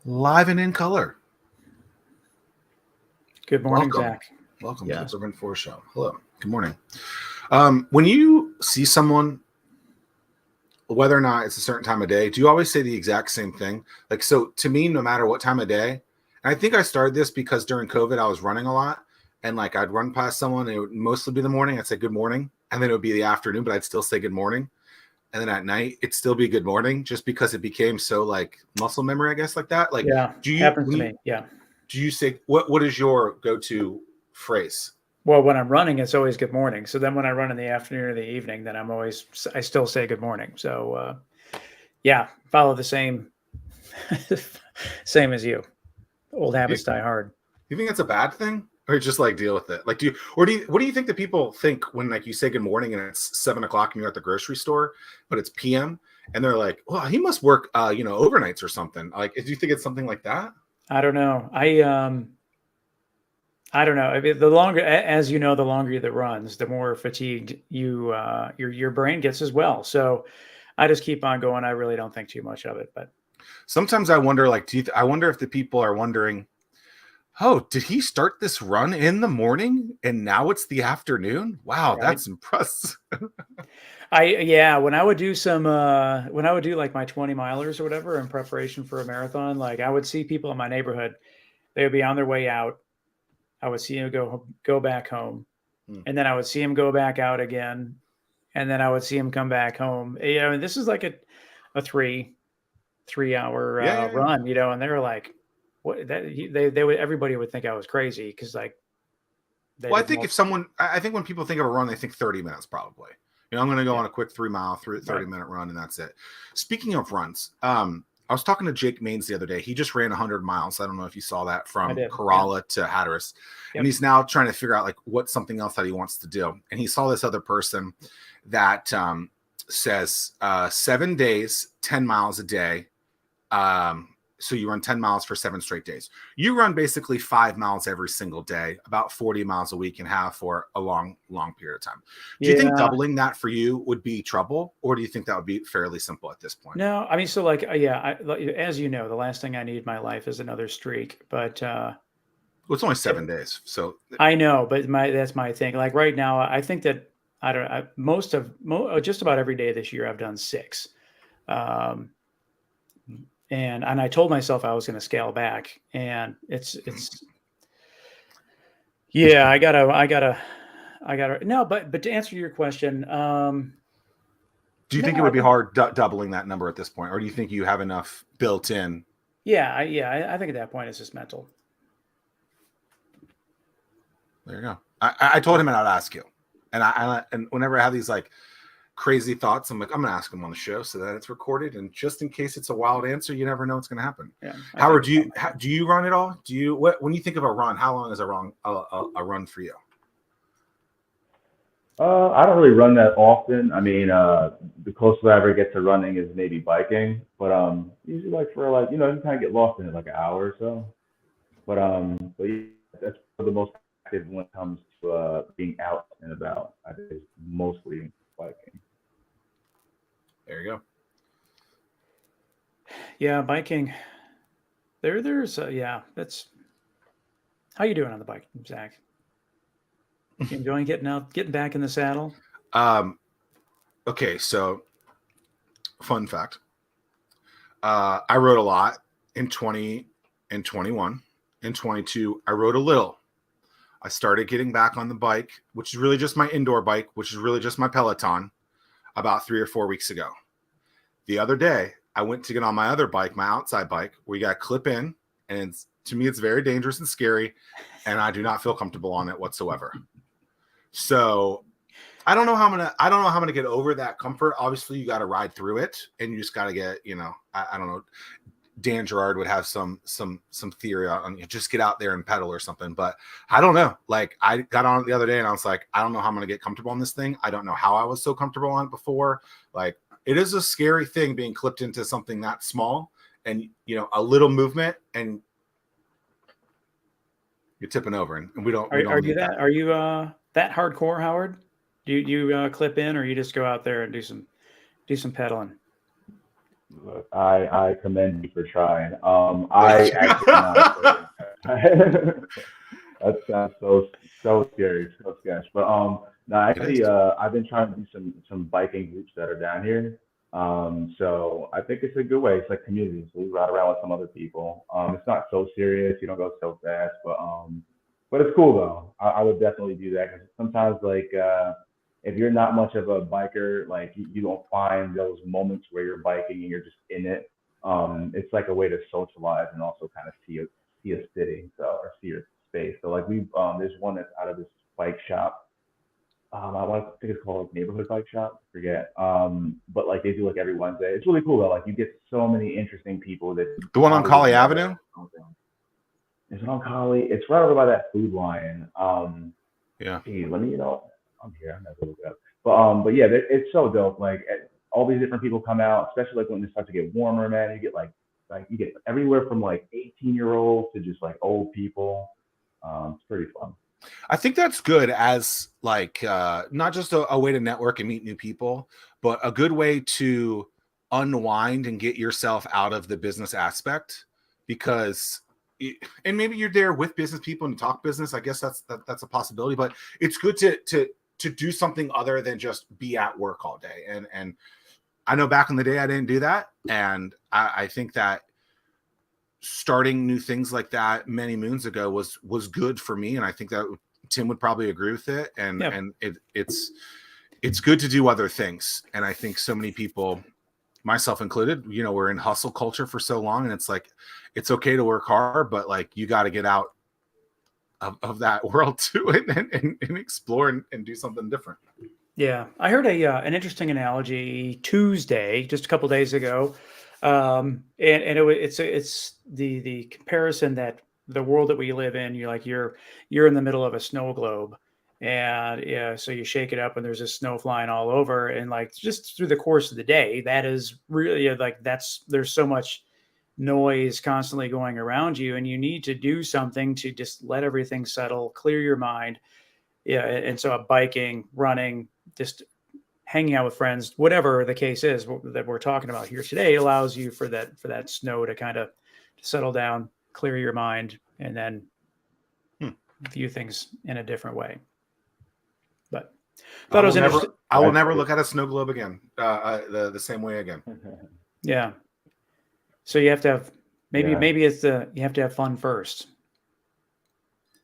Live and in color. Good morning, Welcome. Zack. Welcome Yes. to the Fervent 4 show. Hello. Good morning. When you see someone, whether or not it's a certain time of day, do you always say the exact same thing? Like, so to me, no matter what time of day, and I think I started this because during COVID, I was running a lot, and like I'd run past someone, and it would mostly be the morning. I'd say good morning, and then it would be the afternoon, but I'd still say good morning. And then at night, it'd still be good morning, just because it became so like muscle memory, I guess, like that. Like, Yeah, do you happens to me. Yeah. do you say what is your go-to phrase? Well, when I'm running, it's always good morning. So then when I run in the afternoon or the evening, then I still say good morning. So yeah, follow the same as you. Old habits die hard. You think it's a bad thing, or just like deal with it? Like, what do you think that people think when like you say good morning and it's 7 o'clock and you're at the grocery store, but it's PM and they're like, well, he must work, overnights or something. Like, do you think it's something like that? I don't know. I don't know. I mean, the longer, as you know, the longer that runs, the more fatigued your brain gets as well. So I just keep on going. I really don't think too much of it, but Sometimes I wonder, like, I wonder if the people are wondering, oh, did he start this run in the morning and now it's the afternoon? Wow, right. that's impressive. When I would do like my 20 milers or whatever in preparation for a marathon, like I would see people in my neighborhood, they would be on their way out. I would see them go back home, and then I would see them go back out again, and then I would see them come back home. And this is like a 3 hour run, and they were like, what that they would everybody would think I was crazy because like Well, I think I think when people think of a run, they think 30 minutes probably. I'm going to go on a quick 3 mile, 30-minute run, and that's it. Speaking of runs, I was talking to Jake Maines the other day. He just ran 100 miles. I don't know if you saw that, from Kerala to Hatteras. Yep. And he's now trying to figure out like what's something else that he wants to do. And he saw this other person that says 7 days, 10 miles a day. So you run 10 miles for 7 straight days. You run basically 5 miles every single day, about 40 miles a week, and have for a long, long period of time. Do you think doubling that for you would be trouble, or do you think that would be fairly simple at this point? No, I mean, so like, as you know, the last thing I need in my life is another streak, but well, it's only 7 days. So I know, but that's my thing. Like right now, I think that just about every day this year I've done 6. And I told myself I was going to scale back, and it's yeah, I gotta no, but to answer your question, do you think it would be hard doubling that number at this point, or do you think you have enough built in? I think at that point it's just mental. There you go. I told him, and I'd ask you, and whenever I have these like crazy thoughts, I'm like, I'm gonna ask him on the show so that it's recorded, and just in case it's a wild answer, you never know what's gonna happen. Yeah. Howard, do you run at all? When you think of a run, how long is a run for you? I don't really run that often. I mean, the closest I ever get to running is maybe biking, but usually like for like you kind of get lost in it like an hour or so. But yeah, that's the most active when it comes to being out and about. I think it's mostly biking. There you go. Yeah, biking. There's that's. How you doing on the bike, Zach? You enjoying getting back in the saddle? Okay, so fun fact. I rode a lot in 20 and 21. In 22, I rode a little. I started getting back on the bike, which is really just my indoor bike, which is really just my Peloton, about 3 or 4 weeks ago. The other day, I went to get on my other bike, my outside bike, where you got to clip in, and to me, it's very dangerous and scary, and I do not feel comfortable on it whatsoever. So I don't know how I'm gonna get over that comfort. Obviously, you got to ride through it, and you just got to get, I don't know. Dan Gerard would have some theory on just get out there and pedal or something, but I don't know. Like I got on it the other day and I was like, I don't know how I'm gonna get comfortable on this thing. I don't know how I was so comfortable on it before. Like it is a scary thing being clipped into something that small, and a little movement and you're tipping over, and we don't. Are you that hardcore, Howard? Do you clip in, or you just go out there and do some pedaling? Look, I commend you for trying. I actually am not afraid. That sounds so scary, so sketch. But no, It actually, is. I've been trying to do some biking groups that are down here. So I think it's a good way. It's like community. So we ride around with some other people. It's not so serious. You don't go so fast, but it's cool though. I would definitely do that because sometimes like if you're not much of a biker, like you don't find those moments where you're biking and you're just in it. It's like a way to socialize and also kind of see a city, so or see your space. So like we there's one that's out of this bike shop. I think it's called Neighborhood Bike Shop. I forget. But like they do like every Wednesday. It's really cool though. Like you get so many interesting people that you The one on probably would Colley never. Avenue. Is it on Collie? It's right over by that food line. Yeah. Geez, let me, I'm here. I'm gonna look it up. But yeah, it's so dope. Like all these different people come out, especially like when it starts to get warmer, man. You get like you get everywhere from like 18-year-olds to just like old people. It's pretty fun. I think that's good as like not just a way to network and meet new people, but a good way to unwind and get yourself out of the business aspect because and maybe you're there with business people and talk business. I guess that's a possibility, but it's good to do something other than just be at work all day. And I know back in the day I didn't do that, and I think that starting new things like that many moons ago was good for me, and I think that Tim would probably agree with it. And Yep. and it's good to do other things, and I think so many people, myself included, we're in hustle culture for so long, and it's like it's okay to work hard, but like you got to get out of that world too and explore and do something different. Yeah, I heard an interesting analogy Tuesday, just a couple days ago, and it's the comparison that the world that we live in, you're in the middle of a snow globe, and yeah, so you shake it up and there's just snow flying all over, and like just through the course of the day, that is really there's so much noise constantly going around you, and you need to do something to just let everything settle, clear your mind. Yeah, and so biking, running, just hanging out with friends, whatever the case is that we're talking about here today, allows you for that snow to kind of settle down, clear your mind, and then view things in a different way. But thought it was interesting. I will never look at a snow globe again, the same way again. Yeah. So you have to have maybe you have to have fun first.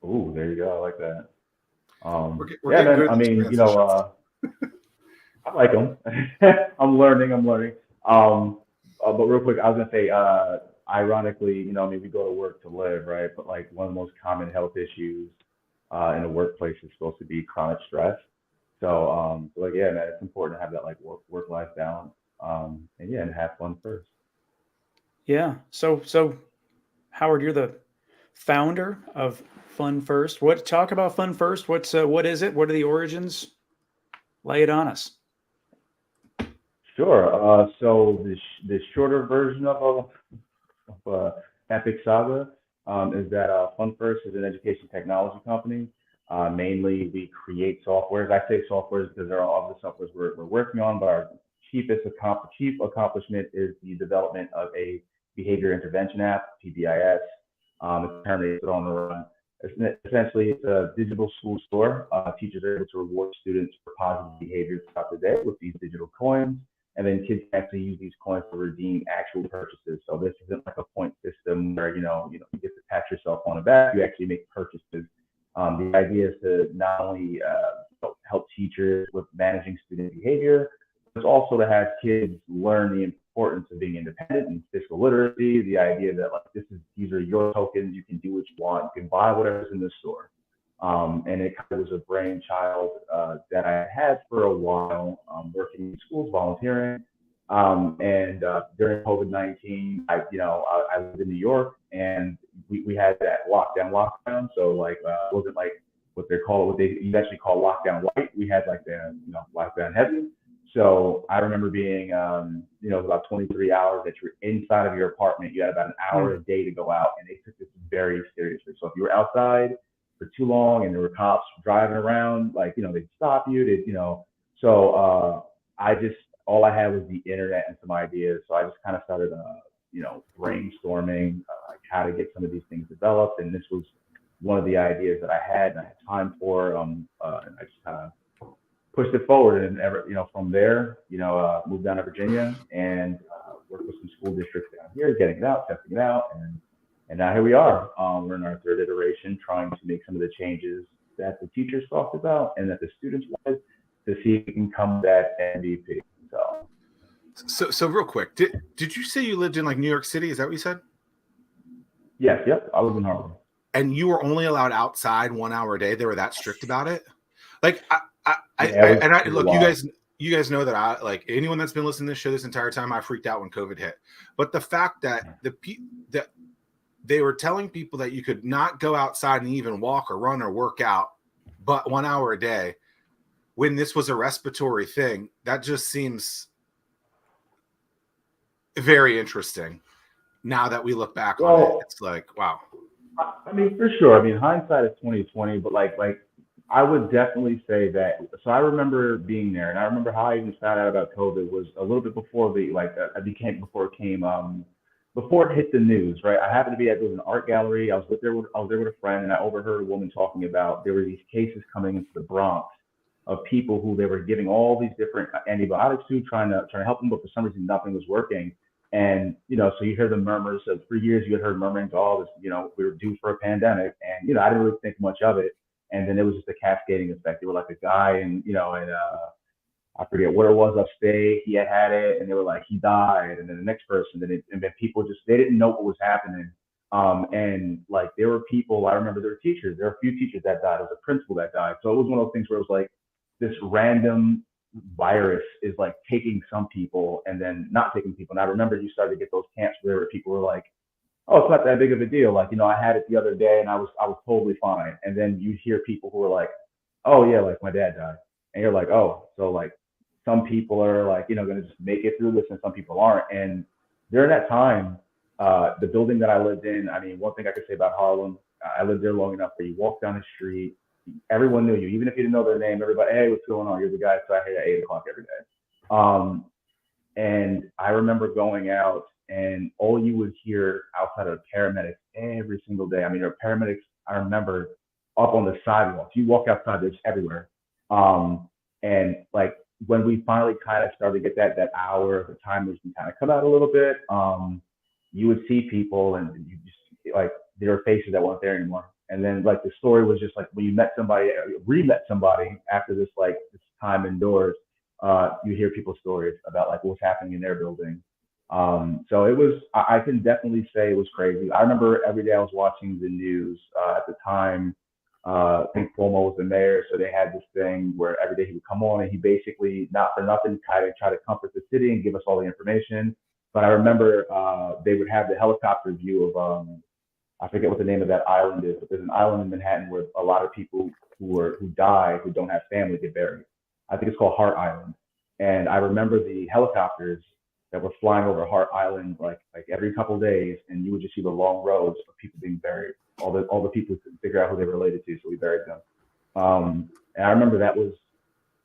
Ooh, there you go. I like that. We're Yeah, getting man. good I at mean, these I like them. I'm learning. But real quick, I was gonna say, ironically, I mean, we go to work to live, right? But like one of the most common health issues in the workplace is supposed to be chronic stress. So, like, yeah, man, it's important to have that like work-life balance. And yeah, and have fun first. Yeah. So Howard, you're the founder of Fun1st. Talk about Fun1st? What is it? What are the origins? Lay it on us. Sure. So the shorter version of epic saga is that Fun1st is an education technology company. Mainly, we create softwares. I say softwares because there are all the softwares we're working on, but our chief accomplishment is the development of a behavior intervention app, PBIS. It's currently on the run. Essentially, it's a digital school store. Teachers are able to reward students for positive behavior throughout the day with these digital coins. And then kids can actually use these coins to redeem actual purchases. So this isn't like a point system where you get to pat yourself on the back. You actually make purchases. The idea is to not only help teachers with managing student behavior, but also to have kids learn the importance of being independent and fiscal literacy. The idea that like these are your tokens. You can do what you want. You can buy whatever's in the store. And it kind of was a brainchild that I had for a while, working in schools, volunteering. And during COVID-19, I lived in New York, and we had that lockdown. So like, it wasn't like what they eventually call lockdown light. We had like the lockdown heavy. So I remember being, about 23 hours that you're inside of your apartment. You had about an hour a day to go out, and they took this very seriously. So if you were outside for too long and there were cops driving around, like, they'd stop you, so I just all I had was the internet and some ideas. So I just kind of started, brainstorming like how to get some of these things developed. And this was one of the ideas that I had and I had time for. And I just kind of pushed it forward. And from there, moved down to Virginia and worked with some school districts down here, getting it out, testing it out, and now here we are. We're in our third iteration, trying to make some of the changes that the teachers talked about and that the students wanted to see if we can come that MVP. So real quick, did you say you lived in like New York City? Is that what you said? Yes, yep. I live in Harlem. And you were only allowed outside 1 hour a day. They were that strict about it. Like look, you guys know that I like anyone that's been listening to this show this entire time. I freaked out when COVID hit, but the fact that that they were telling people that you could not go outside and even walk or run or work out, but 1 hour a day, when this was a respiratory thing, that just seems very interesting. Now that we look back on it, it's like, wow. I mean, for sure. I mean, hindsight is 20/20, but like I would definitely say that. So I remember being there, and I remember how I even found out about COVID was a little bit before before it hit the news, right? I happened to be at an art gallery. I was there with a friend, and I overheard a woman talking about there were these cases coming into the Bronx of people who they were giving all these different antibiotics to, trying to help them, but for some reason nothing was working. And so you hear the murmurs. So for years you had heard murmurings, oh, this, we were due for a pandemic, and I didn't really think much of it. And then it was just a cascading effect. They were like a guy, and I forget what it was upstate. He had it, and they were like, he died. And then the next person, and then people they didn't know what was happening. And like there were people, I remember there were teachers. There were a few teachers that died. There was a principal that died. So it was one of those things where it was like this random virus is like taking some people and then not taking people. And I remember you started to get those camps where people were like, oh, it's not that big of a deal. Like, I had it the other day and I was totally fine. And then you hear people who are like, oh yeah, like my dad died. And you're like, oh, so like some people are like, going to just make it through this and some people aren't. And during that time, the building that I lived in, I mean, one thing I could say about Harlem, I lived there long enough where you walk down the street, everyone knew you, even if you didn't know their name, everybody, hey, what's going on? You're the guy I saw here at 8 o'clock every day. And I remember going out and all you would hear outside of paramedics every single day. I mean, there are paramedics, I remember, up on the sidewalks. You walk outside, there's everywhere. And like when we finally kind of started to get that hour, the timers can kind of come out a little bit, you would see people and you just like there were faces that weren't there anymore. And then like the story was just like when you met somebody, re-met somebody after this time indoors, you hear people's stories about like what's happening in their building. So it was, I can definitely say it was crazy. I remember every day I was watching the news at the time. I think Cuomo was the mayor, so they had this thing where every day he would come on and he basically, not for nothing, kind of try to comfort the city and give us all the information. But I remember they would have the helicopter view of, I forget what the name of that island is, but there's an island in Manhattan where a lot of people who die, who don't have family, get buried. I think it's called Hart Island. And I remember the helicopters that were flying over Hart Island like every couple of days, and you would just see the long rows of people being buried. All the people couldn't figure out who they were related to, so we buried them. And I remember that was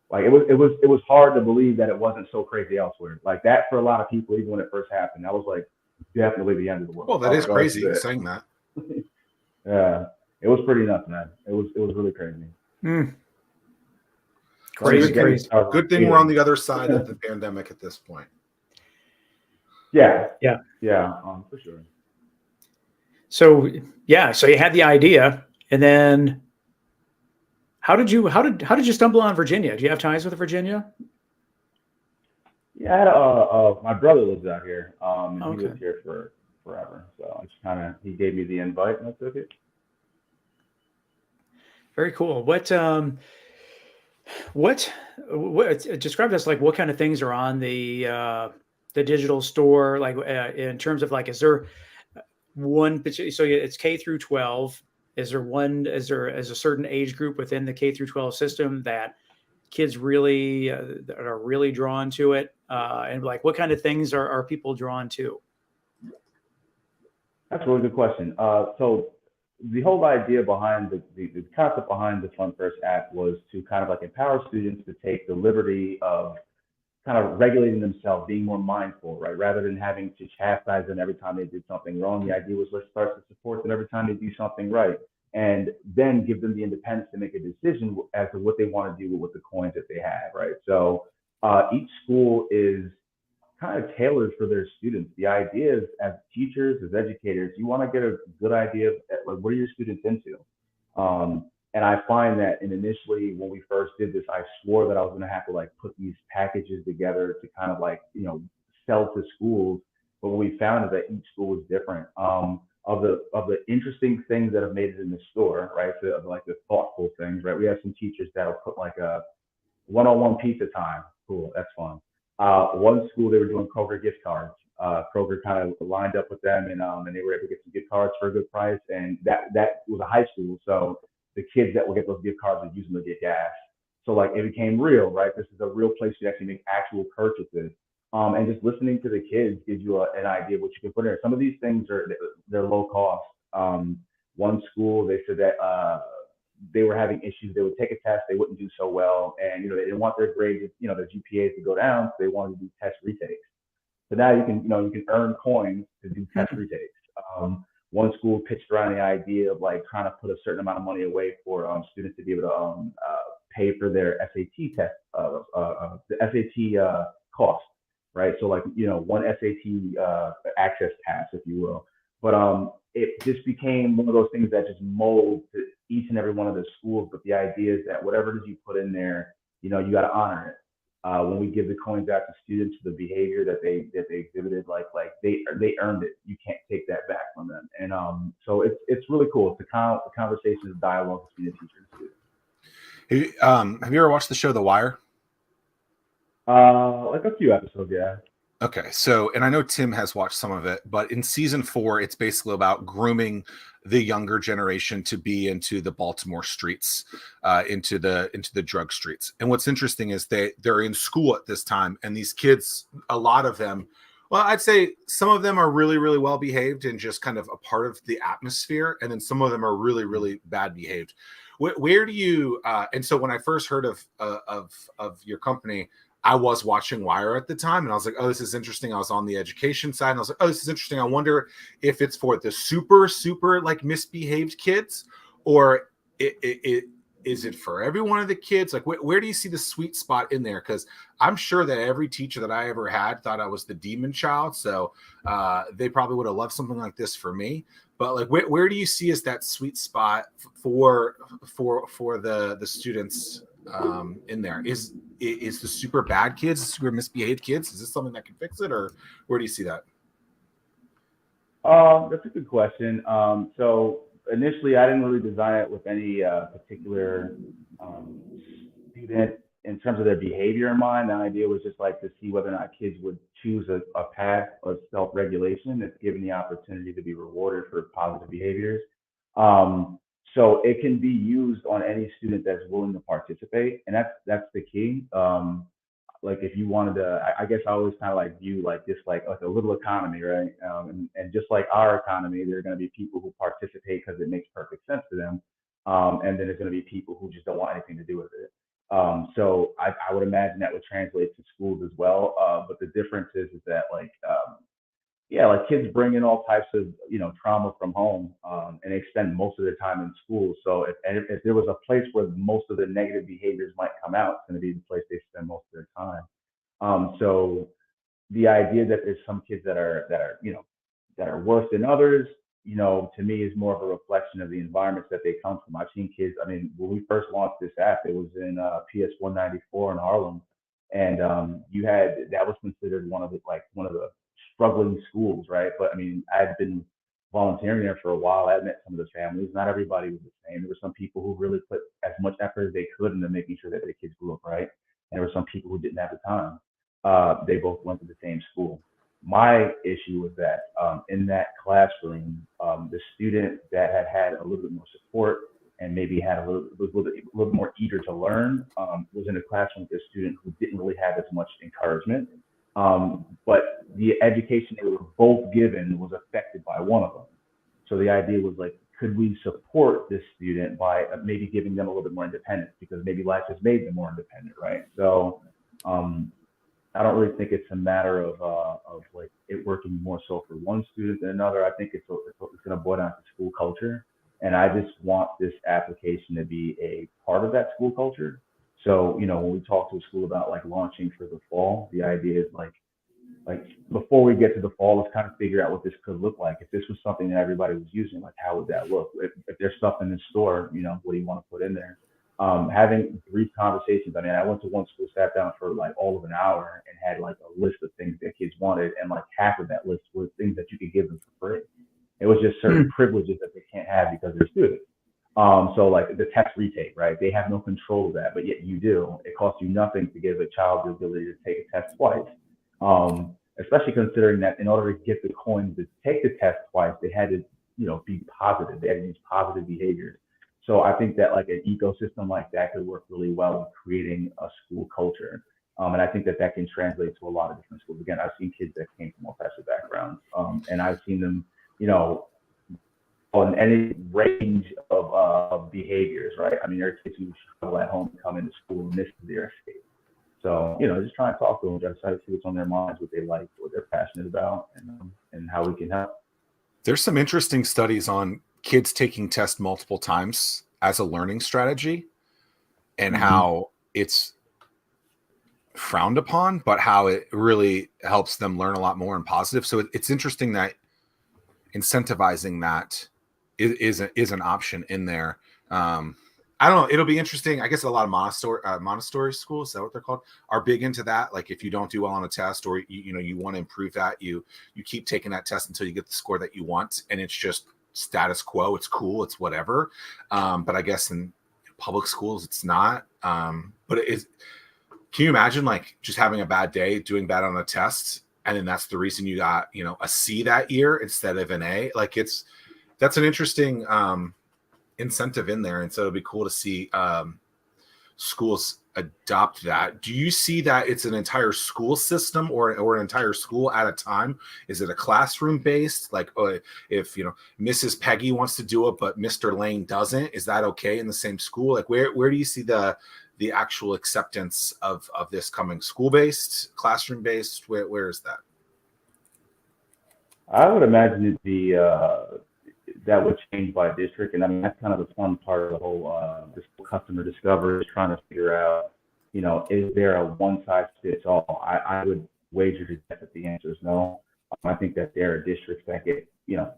like it was hard to believe that it wasn't so crazy elsewhere. Like that for a lot of people, even when it first happened, that was like definitely the end of the world. Well, that is crazy saying that. Yeah, it was pretty nuts, man. It was really crazy. Crazy. Good thing we're on the other side of the pandemic at this point. Yeah, for sure. So you had the idea, and then how did you stumble on Virginia? Do you have ties with Virginia? Yeah, I had my brother lives out here. Okay. He lived here for forever, so I just he gave me the invite and I took it. Very cool. What describe us like what kind of things are on the digital store, like in terms of like, is there one, so it's K through 12. Is there a certain age group within the K through 12 system that kids really that are really drawn to it? And like, what kind of things are people drawn to? That's a really good question. So the whole idea behind the concept behind the Fun1st app was to kind of like empower students to take the liberty of kind of regulating themselves, being more mindful, right? Rather than having to chastise them every time they did something wrong, the idea was let's start to support them every time they do something right, and then give them the independence to make a decision as to what they want to do with the coins that they have, right? So each school is kind of tailored for their students. The idea is, as teachers, as educators, you want to get a good idea of like what are your students into. And I find that, and initially when we first did this, I swore that I was going to have to like put these packages together to kind of like, sell to schools. But what we found is that each school is different. Of the interesting things that have made it in the store, right? So like the thoughtful things, right? We have some teachers that'll put like a one-on-one pizza time. Cool, that's fun. One school, they were doing Kroger gift cards. Kroger kind of lined up with them, and they were able to get some gift cards for a good price. And that was a high school, so the kids that will get those gift cards would use them to get gas. So like it became real, right? This is a real place to actually make actual purchases. And just listening to the kids gives you an idea of what you can put in there. Some of these things they're low cost. One school, they said that they were having issues. They would take a test, they wouldn't do so well, and they didn't want their grades, their GPAs to go down, so they wanted to do test retakes. So now you can earn coins to do test retakes. One school pitched around the idea of like trying to put a certain amount of money away for students to be able to pay for their SAT test, the SAT cost, right? So like one SAT access pass, if you will. But it just became one of those things that just mold to each and every one of the schools. But the idea is that whatever it is you put in there, you got to honor it. When we give the coins out to students, the behavior that they exhibited, like they earned it. You can't take that back from them. And so it's really cool. It's the conversation, the dialogue between the teacher and student. Have you ever watched the show The Wire? Like a few episodes, yeah. Okay, so, and I know Tim has watched some of it, but in season 4, it's basically about grooming the younger generation to be into the Baltimore streets, into the drug streets. And what's interesting is they're in school at this time, and these kids, a lot of them, well, I'd say some of them are really, really well behaved and just kind of a part of the atmosphere, and then some of them are really, really bad behaved. Where do you? And so when I first heard of your company, I was watching Wire at the time, and I was like, oh, this is interesting. I was on the education side, and I was like, oh, this is interesting. I wonder if it's for the super, super like misbehaved kids, or is it for every one of the kids? Like, where do you see the sweet spot in there? Because I'm sure that every teacher that I ever had thought I was the demon child, so they probably would have loved something like this for me. But like, where do you see as that sweet spot for the students in there? Is the super bad kids, the super misbehaved kids, is this something that can fix it, or where do you see that? That's a good question. So initially, I didn't really design it with any particular student in terms of their behavior in mind. The idea was just like to see whether or not kids would choose a path of self-regulation that's given the opportunity to be rewarded for positive behaviors. So it can be used on any student that's willing to participate, and that's the key. Like if you wanted to, I guess I always kind of like view like this like a little economy, right? And just like our economy, there are going to be people who participate because it makes perfect sense to them, and then there's going to be people who just don't want anything to do with it. So I would imagine that would translate to schools as well. But the difference is that like like kids bring in all types of trauma from home, and they spend most of their time in school. So if there was a place where most of the negative behaviors might come out, it's going to be the place they spend most of their time. So the idea that there's some kids that are worse than others, to me is more of a reflection of the environments that they come from. I've seen kids. I mean, when we first launched this app, it was in PS 194 in Harlem, and that was considered one of the struggling schools, right? But I mean, I've been volunteering there for a while. I met some of the families. Not everybody was the same. There were some people who really put as much effort as they could into making sure that their kids grew up right, and there were some people who didn't have the time. They both went to the same school. My issue was that in that classroom, the student that had a little bit more support and maybe had a little bit more eager to learn was in a classroom with a student who didn't really have as much encouragement. But the education they were both given was affected by one of them. So the idea was like, could we support this student by maybe giving them a little bit more independence, because maybe life has made them more independent, right? So I don't really think it's a matter of like it working more so for one student than another. I think it's going to boil down to school culture, and I just want this application to be a part of that school culture. So when we talk to a school about like launching for the fall, the idea is like before we get to the fall, let's kind of figure out what this could look like. If this was something that everybody was using, like how would that look? If there's stuff in the store, what do you want to put in there? Having brief conversations. I mean, I went to one school, sat down for like all of an hour and had like a list of things that kids wanted. And like half of that list were things that you could give them for free. It was just certain privileges that they can't have because they're students. So like the test retake, right? They have no control of that, but yet you do. It costs you nothing to give a child the ability to take a test twice. Especially considering that in order to get the coins to take the test twice, they had to, be positive. They had to use positive behaviors. So I think that like an ecosystem like that could work really well in creating a school culture. And I think that that can translate to a lot of different schools. Again, I've seen kids that came from all types of backgrounds, and I've seen them, on any range of behaviors, right? I mean, there are kids who struggle at home, come into school, and this is their escape. So, just trying to talk to them, just try to see what's on their minds, what they like, what they're passionate about, and how we can help. There's some interesting studies on kids taking tests multiple times as a learning strategy and how it's frowned upon, but how it really helps them learn a lot more and positive. So it's interesting that incentivizing that is an option in there. I don't know. It'll be interesting. I guess a lot of Montessori schools, is that what they're called, are big into that. Like if you don't do well on a test or you want to improve that, you keep taking that test until you get the score that you want, and it's just status quo. It's cool. It's whatever. But I guess in public schools, it's not. But it is. Can you imagine like just having a bad day, doing bad on a test, and then that's the reason you got a C that year instead of an A? Like that's an interesting incentive in there, and so it'll be cool to see schools adopt that. Do you see that it's an entire school system or an entire school at a time? Is it a classroom based, like if Mrs. Peggy wants to do it but Mr. Lane doesn't, is that okay in the same school? Like where do you see the actual acceptance of this coming? School based, classroom based? Where is that? I would imagine it'd be that would change by district, and I mean that's kind of the fun part of the whole this customer discovery is trying to figure out, is there a one size fits all? I would wager to guess that the answer is no. I think that there are districts that get,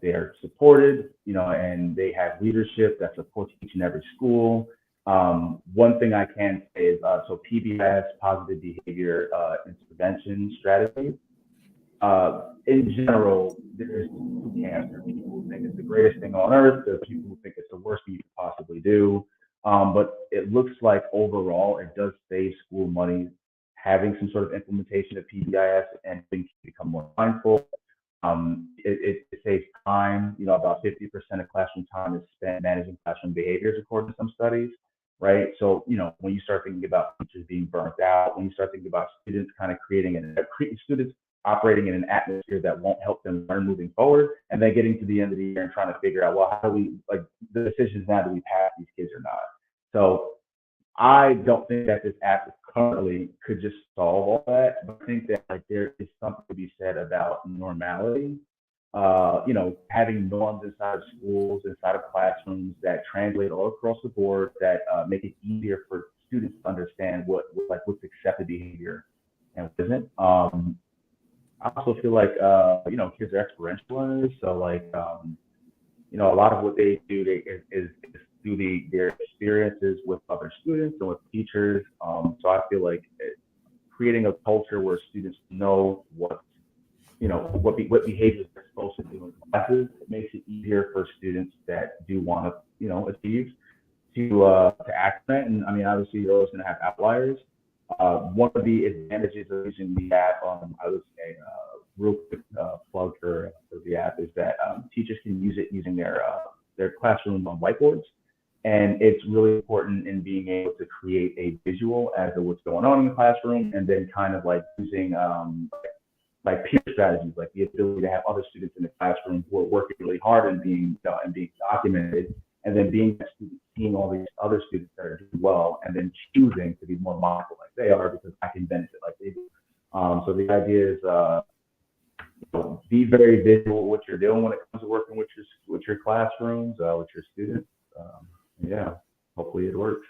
they're supported, and they have leadership that supports each and every school. One thing I can say is so PBIS, positive behavior intervention strategy. In general, there's cancer. People who think it's the greatest thing on earth. There are people who think it's the worst thing you could possibly do. But it looks like overall, it does save school money having some sort of implementation of PBIS and things become more mindful. It saves time. About 50% of classroom time is spent managing classroom behaviors, according to some studies. Right. So, when you start thinking about teachers being burnt out, when you start thinking about students kind of students operating in an atmosphere that won't help them learn moving forward, and then getting to the end of the year and trying to figure out, well, how do we, like, the decisions now, do we pass these kids or not? So I don't think that this app currently could just solve all that, but I think that like there is something to be said about normality. Having norms inside of schools, inside of classrooms that translate all across the board, that make it easier for students to understand what's accepted behavior and what isn't. I also feel like kids are experiential learners, so like a lot of what they do is through their experiences with other students and with teachers. So I feel like creating a culture where students know what behaviors they're supposed to do in classes, it makes it easier for students that do want to achieve to act on it. And I mean, obviously, you're always going to have outliers. One of the advantages of using the app, I would say, real quick plug for the app is that teachers can use it using their classrooms on whiteboards, and it's really important in being able to create a visual as to what's going on in the classroom, and then kind of like using like peer strategies, like the ability to have other students in the classroom who are working really hard and being documented, and then seeing all these other students that are doing well, and then choosing to be more mindful like they are because I can benefit like they do. So the idea is be very visual with what you're doing when it comes to working with your classrooms, with your students. Yeah, hopefully it works.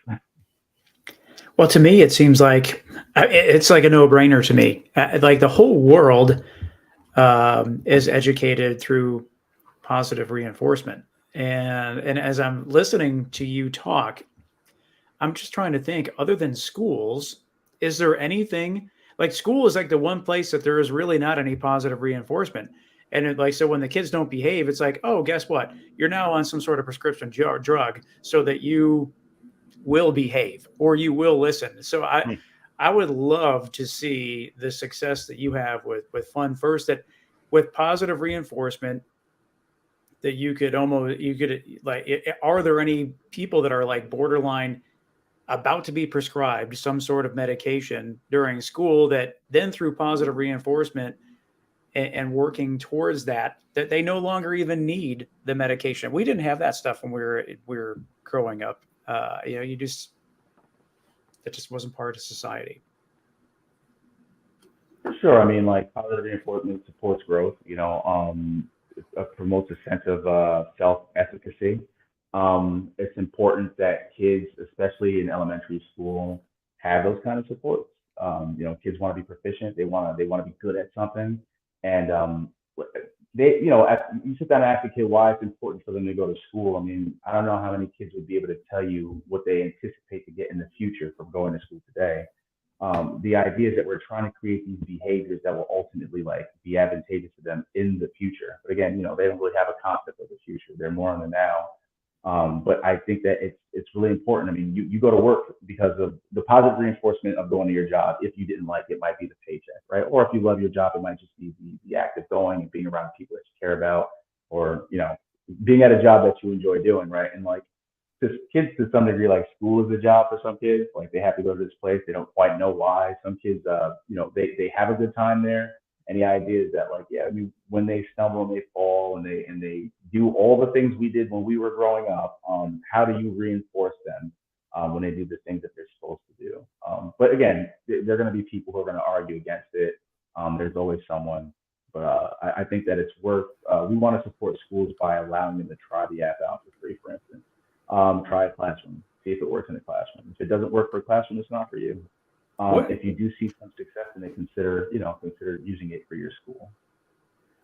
Well, to me, it seems like it's like a no-brainer to me. Like the whole world is educated through positive reinforcement, and as I'm listening to you talk, I'm just trying to think. Other than schools, is there anything like school is like the one place that there is really not any positive reinforcement. And like so, when the kids don't behave, it's like, oh, guess what? You're now on some sort of prescription drug so that you will behave or you will listen. So I would love to see the success that you have with Fun1st, that with positive reinforcement, that you could like, are there any people that are like borderline about to be prescribed some sort of medication during school that then through positive reinforcement and working towards that they no longer even need the medication? We didn't have that stuff when we were growing up. You just, that just wasn't part of society. For sure. I mean, like positive reinforcement supports growth. It promotes a sense of self-efficacy. It's important that kids, especially in elementary school, have those kind of supports. Kids want to be proficient. They want to be good at something, and you sit down and ask a kid why it's important for them to go to school. I mean, I don't know how many kids would be able to tell you what they anticipate to get in the future from going to school today. The idea is that we're trying to create these behaviors that will ultimately like be advantageous to them in the future. But again, they don't really have a concept of the future. They're more in the now. But I think that it's really important. I mean, you go to work because of the positive reinforcement of going to your job. If you didn't like it, might be the paycheck, right? Or if you love your job, it might just be the act of going and being around people that you care about, or being at a job that you enjoy doing, right? And like, because kids to some degree, like school is a job for some kids. Like they have to go to this place. They don't quite know why. Some kids, they have a good time there. And the idea is that, like, yeah, I mean, when they stumble and they fall and they do all the things we did when we were growing up, how do you reinforce them when they do the things that they're supposed to do? But again, there are going to be people who are going to argue against it. There's always someone. But I think that it's worth. We want to support schools by allowing them to try the app out for free, for instance. Try a classroom, see if it works in a classroom. If it doesn't work for a classroom, it's not for you. If you do see some success, then they consider using it for your school.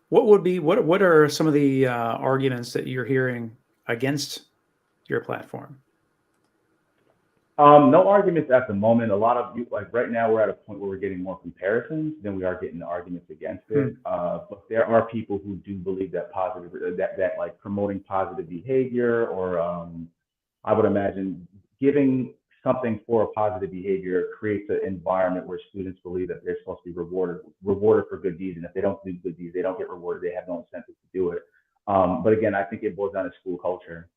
What are some of the arguments that you're hearing against your platform? No arguments at the moment. A lot of like right now we're at a point where we're getting more comparisons than we are getting arguments against it. But there are people who do believe that that like promoting positive behavior, or I would imagine giving something for a positive behavior creates an environment where students believe that they're supposed to be rewarded for good deeds, and if they don't do good deeds, they don't get rewarded. They have no incentive to do it. But again, I think it boils down to school culture.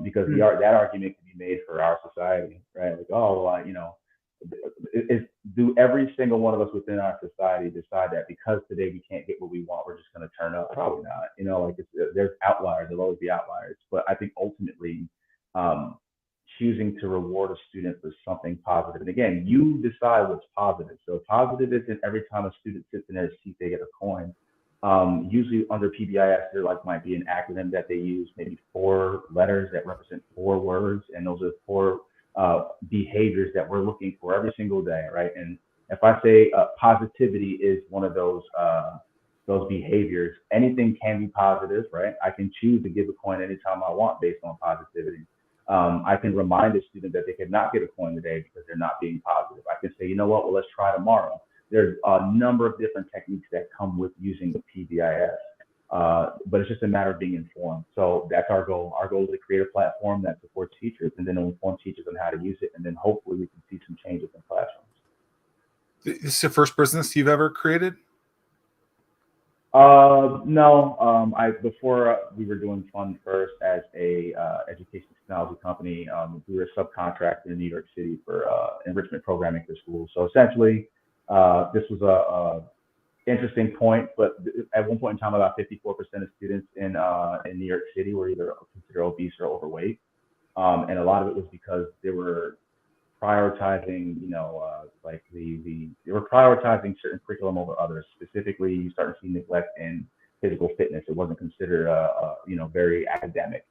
Because that argument can be made for our society, right? Like, oh, well, do every single one of us within our society decide that because today we can't get what we want, we're just going to turn up? Probably not. There's outliers. There'll always be outliers. But I think ultimately, choosing to reward a student for something positive, and again, you decide what's positive. So positive isn't every time a student sits in their seat they get a coin. Usually under PBIS, there might be an acronym that they use, maybe 4 letters that represent 4 words, and those are 4 behaviors that we're looking for every single day, right? And if I say positivity is one of those behaviors, anything can be positive, right? I can choose to give a coin anytime I want based on positivity. I can remind a student that they cannot get a coin today because they're not being positive. I can say, you know what, well, let's try tomorrow. There's a number of different techniques that come with using the PBIS, but it's just a matter of being informed. So that's our goal. Our goal is to create a platform that supports teachers and then inform teachers on how to use it, and then hopefully we can see some changes in classrooms. Is this the first business you've ever created? No. Before we were doing Fun1st as a education technology company, we were a subcontractor in New York City for enrichment programming for schools. So essentially, this was a interesting point, but at one point in time, about 54% of students in New York City were either considered obese or overweight, and a lot of it was because there were prioritizing, like they were prioritizing certain curriculum over others. Specifically, you start to see neglect in physical fitness. It wasn't considered, very academic.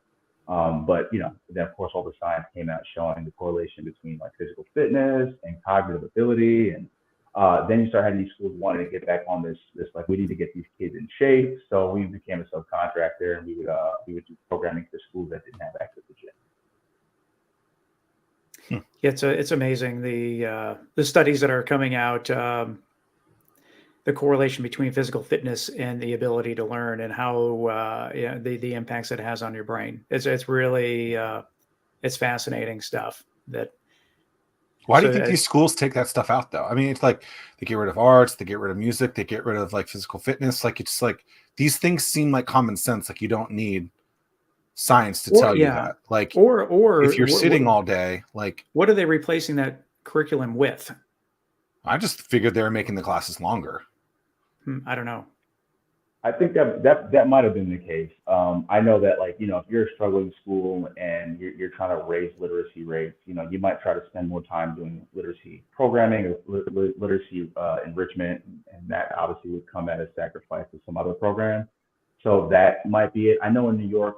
But then of course all the science came out showing the correlation between like physical fitness and cognitive ability, and then you start having these schools wanting to get back on this like we need to get these kids in shape. So we became a subcontractor, and we would do programming for schools that didn't have access to gym. It's amazing the studies that are coming out, the correlation between physical fitness and the ability to learn, and how the impacts it has on your brain. It's really it's fascinating stuff. Why do you think these schools take that stuff out though? I mean, it's like they get rid of arts, they get rid of music, they get rid of like physical fitness. Like it's like these things seem like common sense. Like you don't need science to tell you that. Like or if you're sitting all day, like what are they replacing that curriculum with? I just figured they were making the classes longer. I don't know. I think that might have been the case. I know that, like, if you're a struggling school and you're trying to raise literacy rates, you might try to spend more time doing literacy programming or literacy enrichment, and that obviously would come at a sacrifice of some other program. So that might be it. I know in New York,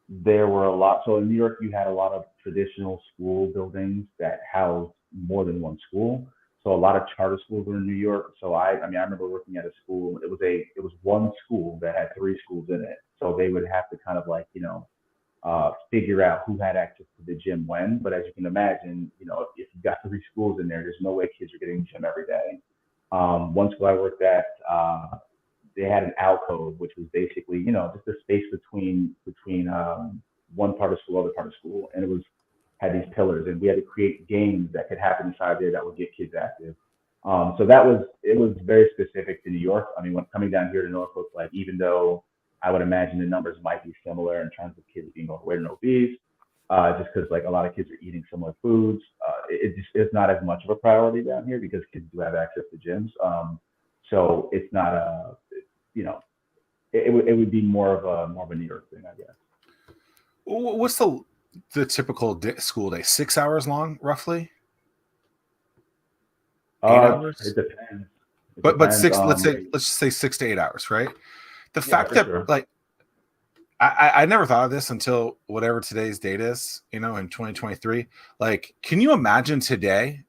there were a lot. So in New York, you had a lot of traditional school buildings that housed more than one school. So a lot of charter schools were in New York. So I remember working at a school. It was one school that had 3 schools in it. So they would have to kind of like, figure out who had access to the gym when. But as you can imagine, if you've got 3 schools in there, there's no way kids are getting to the gym every day. One school I worked at, they had an alcove, which was basically, just a space between one part of school, other part of school, and had these pillars, and we had to create games that could happen inside there that would get kids active. So it was very specific to New York. I mean, when coming down here to Norfolk, like even though I would imagine the numbers might be similar in terms of kids being overweight and obese, just because like a lot of kids are eating similar foods, it's not as much of a priority down here because kids do have access to gyms. So it's not it would be more of a New York thing, I guess. What's the typical school day? 6 hours long, roughly? 8 hours? It depends. But 6. Let's just say 6 to 8 hours, right? The fact that like I never thought of this until whatever today's date is, in 2023. Like, can you imagine today?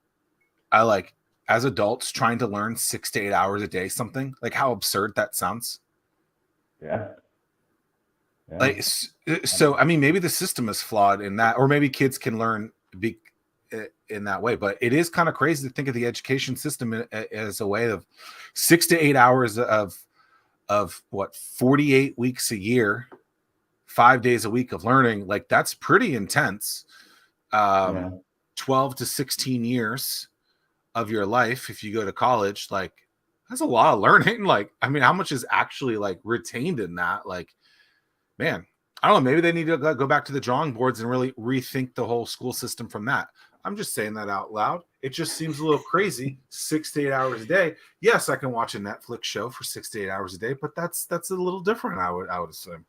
As adults trying to learn 6 to 8 hours a day, something like how absurd that sounds. Yeah. Like, so, I mean, maybe the system is flawed in that, or maybe kids can learn in that way, but it is kind of crazy to think of the education system as a way of 6 to 8 hours of what, 48 weeks a year, 5 days a week of learning. Like that's pretty intense. 12 to 16 years of your life. If you go to college, like that's a lot of learning. Like, I mean, how much is actually like retained in that? Like, man, I don't know. Maybe they need to go back to the drawing boards and really rethink the whole school system from that. I'm just saying that out loud. It just seems a little crazy. 6 to 8 hours a day. Yes, I can watch a Netflix show for 6 to 8 hours a day, but that's a little different. I would assume.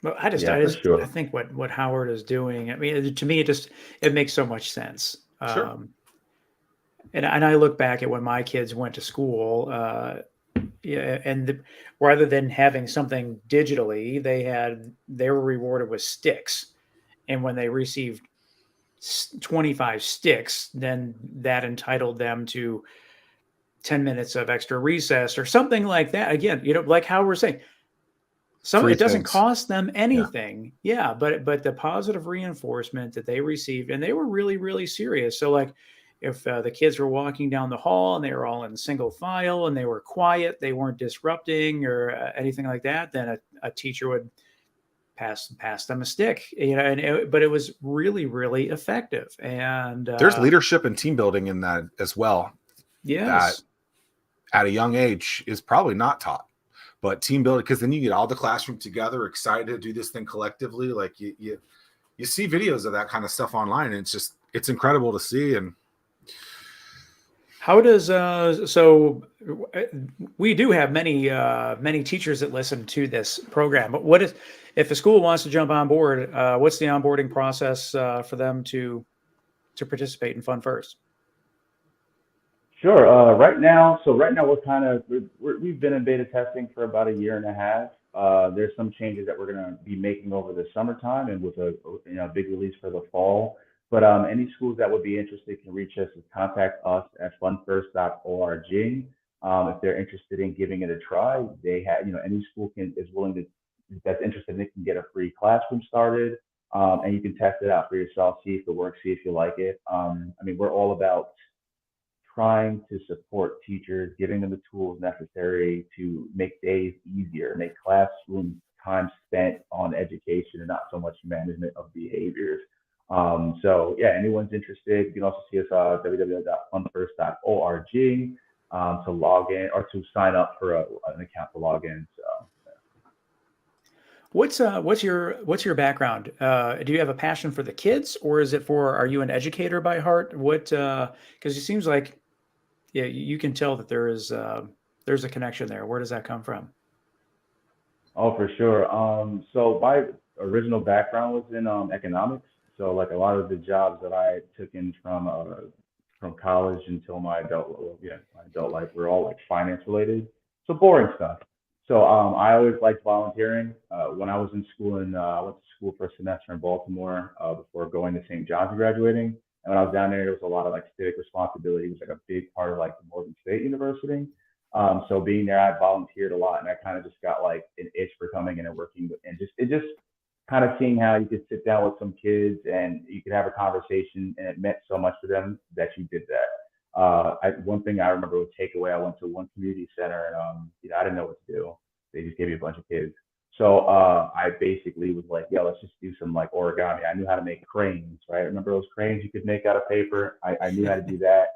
Well, I think what Howard is doing. I mean, to me, it makes so much sense. Sure. And I look back at when my kids went to school. And rather than having something digitally, they were rewarded with sticks, and when they received 25 sticks, then that entitled them to 10 minutes of extra recess or something like that. Again, like how we're saying, it doesn't cost them anything. Yeah, but the positive reinforcement that they received, and they were really, really serious. So like, if the kids were walking down the hall and they were all in single file and they were quiet, they weren't disrupting or anything like that, then a teacher would pass them a stick, but it was really, really effective. And there's leadership and team building in that as well. Yes. That at a young age is probably not taught, but team building, because then you get all the classroom together, excited to do this thing collectively. Like you see videos of that kind of stuff online, and it's incredible to see. And how does so we do have many teachers that listen to this program, but what if a school wants to jump on board, what's the onboarding process for them to to participate in Fun1st? Sure. Right now, we've been in beta testing for about a year and a half. There's some changes that we're going to be making over the summertime and with a big release for the fall. But any schools that would be interested can reach us and contact us at fun1st.org. If they're interested in giving it a try, they have, any school that's interested in it can get a free classroom started, and you can test it out for yourself, see if it works, see if you like it. We're all about trying to support teachers, giving them the tools necessary to make days easier, make classroom time spent on education and not so much management of behaviors. So yeah, anyone's interested, you can also see us at www.fun1st.org to log in or to sign up for an account to log in. So. What's your background? Do you have a passion for the kids, or are you an educator by heart? Because it seems like, yeah, you can tell that there's a connection there. Where does that come from? Oh, for sure. So my original background was in economics. So like a lot of the jobs that I took in from college until my adult life were all like finance related. So boring stuff. So I always liked volunteering. When I was in school, I went to school for a semester in Baltimore before going to St. John's and graduating. And when I was down there was a lot of like civic responsibility. It was like a big part of like the Morgan State University. So being there, I volunteered a lot, and I kind of just got like an itch for coming in and working with, and just kind of seeing how you could sit down with some kids and you could have a conversation, and it meant so much to them that you did that. One thing I remember with takeaway, I went to one community center, and I didn't know what to do. They just gave me a bunch of kids. So I basically was like, yeah, let's just do some like origami. I knew how to make cranes, right? Remember those cranes you could make out of paper? I knew how to do that.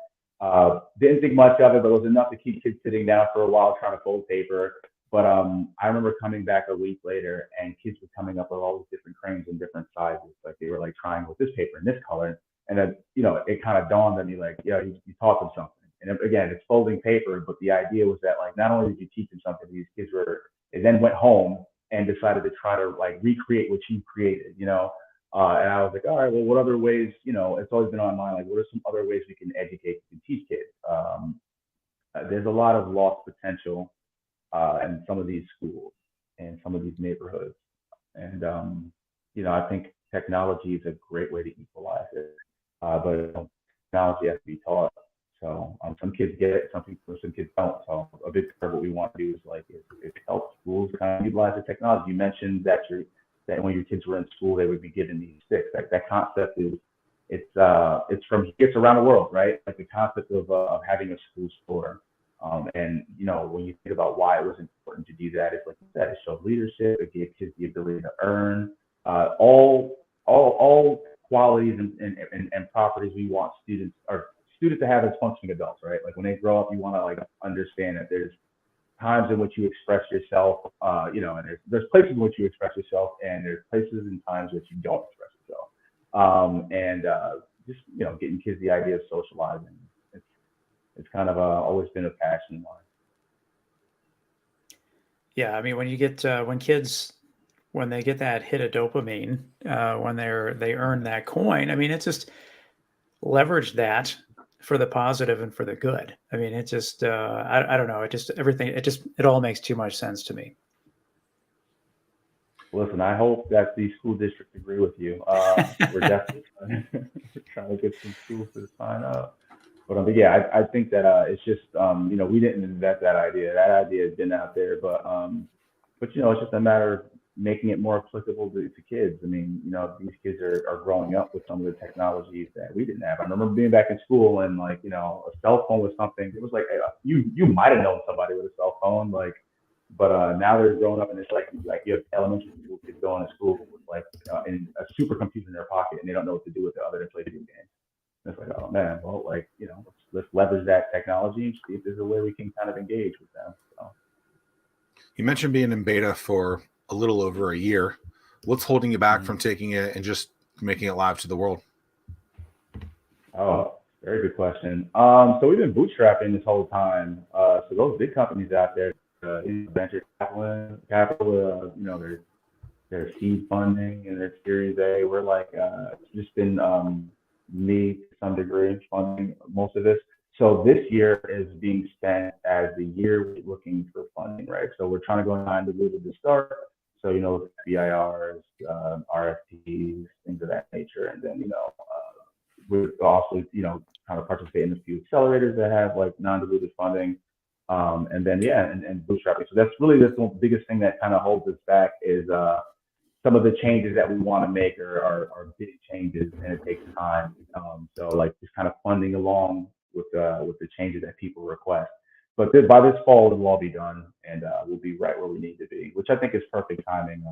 Didn't think much of it, but it was enough to keep kids sitting down for a while trying to fold paper. But I remember coming back a week later, and kids were coming up with all these different cranes in different sizes. Like they were like trying with this paper in this color. And then, it kind of dawned on me like, yeah, you taught them something. And again, it's folding paper, but the idea was that like, not only did you teach them something, they then went home and decided to try to like recreate what you created, and I was like, all right, well, what other ways, it's always been on my mind, like, what are some other ways we can educate and teach kids? There's a lot of lost potential in some of these schools and some of these neighborhoods. And, I think technology is a great way to equalize it, but technology has to be taught. So some kids get it, some kids don't. So a big part of what we want to do is help schools kind of utilize the technology. You mentioned that when your kids were in school, they would be given these sticks. That concept it's around the world, right? Like the concept of having a school store. And when you think about why it was important to do that, it's like you said, it showed leadership. It gave kids the ability to earn all qualities and properties we want students to have as functioning adults, right? Like when they grow up, you want to like understand that there's times in which you express yourself, and there's places in which you express yourself, and there's places and times which you don't express yourself. Just getting kids the idea of socializing. It's kind of always been a passion of mine. Yeah, I mean, when you get when they get that hit of dopamine, when they earn that coin, I mean, it's just leverage that for the positive and for the good. I mean, it just I don't know. It all makes too much sense to me. Listen, I hope that the school districts agree with you. We're definitely trying to get some schools to sign up. But yeah, I think that it's just we didn't invent that idea. That idea has been out there, but it's just a matter of making it more applicable to kids. I mean, these kids are growing up with some of the technologies that we didn't have. I remember being back in school and like, a cell phone was something. It was like you might have known somebody with a cell phone, like, but now they're growing up and it's like you have elementary school kids going to school with like in a supercomputer in their pocket and they don't know what to do with it other than play video games. And it's like, oh man, well, like, let's leverage that technology and see if there's a way we can kind of engage with them. So. You mentioned being in beta for a little over a year. What's holding you back from taking it and just making it live to the world? Oh, very good question. So we've been bootstrapping this whole time. So those big companies out there, venture capital, their seed funding and their Series A, we're like, it's just been, me to some degree funding most of this. So this year is being spent as the year we're looking for funding, right? So we're trying to go non-dilutive to start. So, BIRs, RFPs, things of that nature. And then, we also, kind of participate in a few accelerators that have like non-dilutive funding. And then, and bootstrapping. So that's really the biggest thing that kind of holds us back is some of the changes that we want to make are big changes, and it takes time. So like just kind of funding along with the changes that people request. But by this fall, it will all be done, and we'll be right where we need to be, which I think is perfect timing.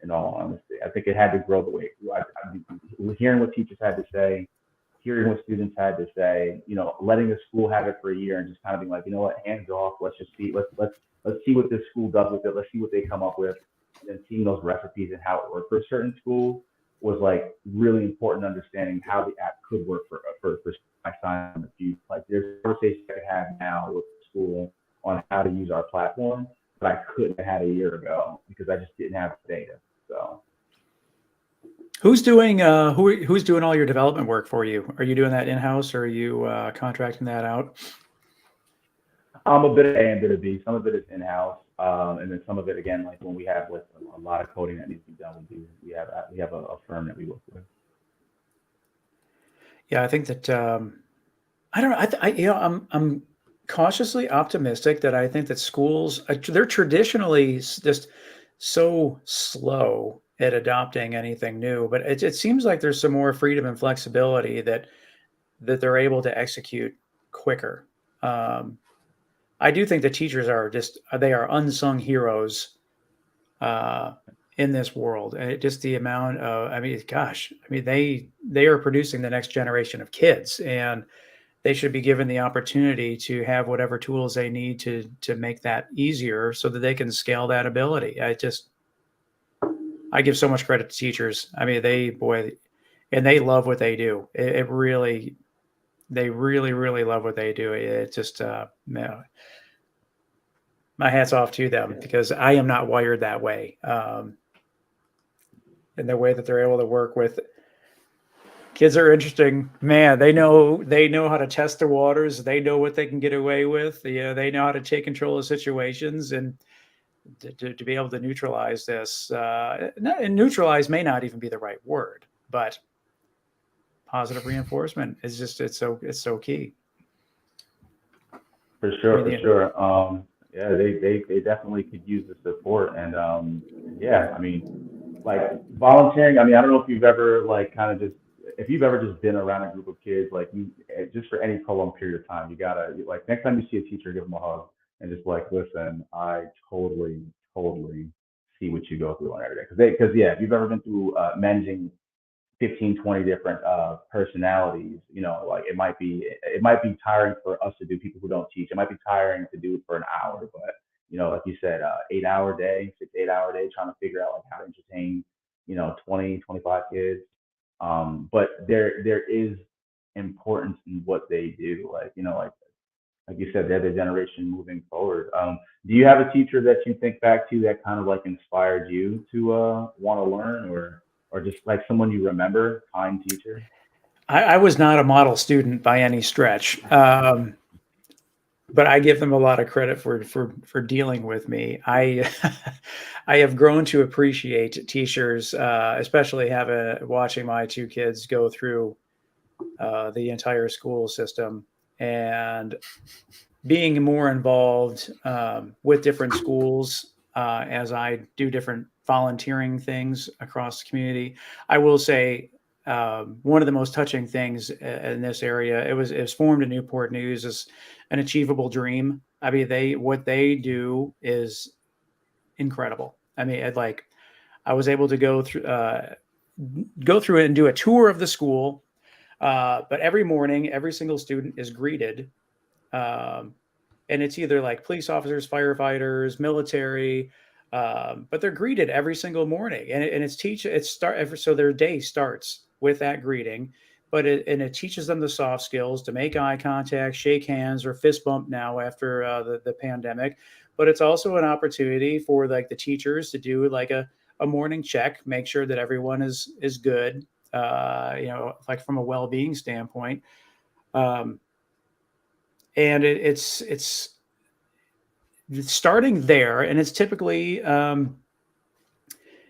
In all honesty, I think it had to grow the way. Hearing what teachers had to say, hearing what students had to say, letting the school have it for a year and just kind of being like, hands off. Let's just see. Let's see what this school does with it. Let's see what they come up with. And then seeing those recipes and how it worked for certain schools was like really important, understanding how the app could work for my son in the future. Like there's conversations I could have now with the school on how to use our platform, but I couldn't have had a year ago because I just didn't have the data. So who's doing who's doing all your development work for you? Are you doing that in-house, or are you contracting that out? I'm a bit of A and bit of B. Some of it is in-house, and then some of it, again, like when we have like a lot of coding that needs to be done, we have a firm that we work with. Yeah, I think that I don't know. I'm cautiously optimistic that I think that schools they're traditionally just so slow at adopting anything new, but it seems like there's some more freedom and flexibility that they're able to execute quicker. I do think the teachers they are unsung heroes in this world. And just the amount of, they are producing the next generation of kids, and they should be given the opportunity to have whatever tools they need to make that easier so that they can scale that ability. I give so much credit to teachers. I mean, they love what they do. They really, really love what they do. It just, my hat's off to them, because I am not wired that way. And the way that they're able to work with kids are interesting. Man, they know how to test the waters. They know what they can get away with. They know how to take control of situations and to be able to neutralize this. And neutralize may not even be the right word, but positive reinforcement is just it's so key. For sure. Yeah, they definitely could use the support, and like volunteering. I don't know if you've ever if you've ever just been around a group of kids, like just for any prolonged period of time, you gotta like next time you see a teacher, give them a hug and just like, listen, I totally see what you go through on every day. Because if you've ever been through managing 15, 20 different personalities, like it might be tiring for us to do, people who don't teach. It might be tiring to do it for an hour, but like you said, 8-hour day, 6 to 8 hour day, trying to figure out like how to entertain 20, 25 kids. But there is importance in what they do, like you said, they're the generation moving forward. Do you have a teacher that you think back to that kind of like inspired you to want to learn, or just like someone you remember, kind teacher? I was not a model student by any stretch, but I give them a lot of credit for dealing with me. I have grown to appreciate teachers, especially watching my two kids go through the entire school system and being more involved with different schools as I do different volunteering things across the community. I will say one of the most touching things in this area, it was formed in Newport News as an achievable dream. I mean, what they do is incredible. I mean, I was able to go through it and do a tour of the school. But every morning, every single student is greeted. And it's either like police officers, firefighters, military, but they're greeted every single morning. So their day starts with that greeting, but it teaches them the soft skills to make eye contact, shake hands, or fist bump now after the pandemic. But it's also an opportunity for like the teachers to do like a morning check, make sure that everyone is good. like from a well-being standpoint. And it's starting there, and it's typically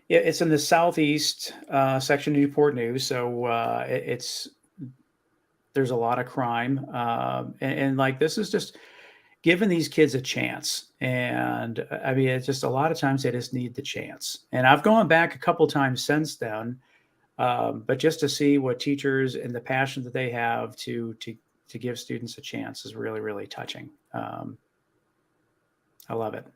it's in the southeast section of Newport News, so there's a lot of crime, and like this is just giving these kids a chance. And I mean, it's just a lot of times they just need the chance. And I've gone back a couple times since then, but just to see what teachers and the passion that they have to give students a chance is really, really touching. I love it.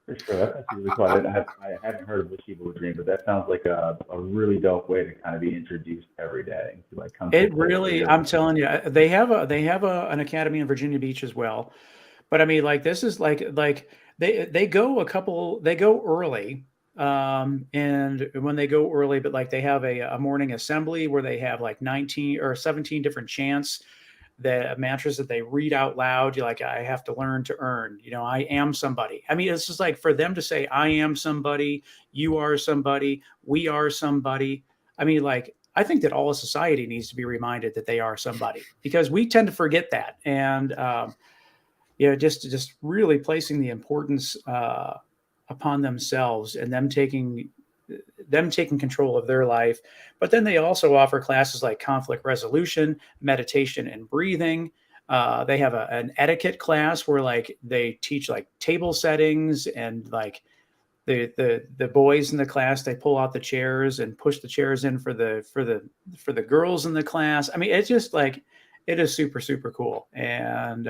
For sure. That's actually really cool. I haven't heard of the Achievable Dream, but that sounds like a really dope way to kind of be introduced every day. To like come It really, I'm telling you, they have an academy in Virginia Beach as well. But I mean, like, this is like they go early. And when they go early, but like they have a morning assembly where they have like 19 or 17 different chants, the mantras that they read out loud. You're like, I have to learn to earn, I am somebody. I mean, it's just like for them to say, I am somebody, you are somebody, we are somebody. I mean, like, I think that all of society needs to be reminded that they are somebody, because we tend to forget that. And, just really placing the importance upon themselves and them taking control of their life. But then they also offer classes like conflict resolution, meditation, and breathing. They have an etiquette class where like they teach like table settings, and like the boys in the class, they pull out the chairs and push the chairs in for the girls in the class. I mean, it's just like, it is super, super cool. And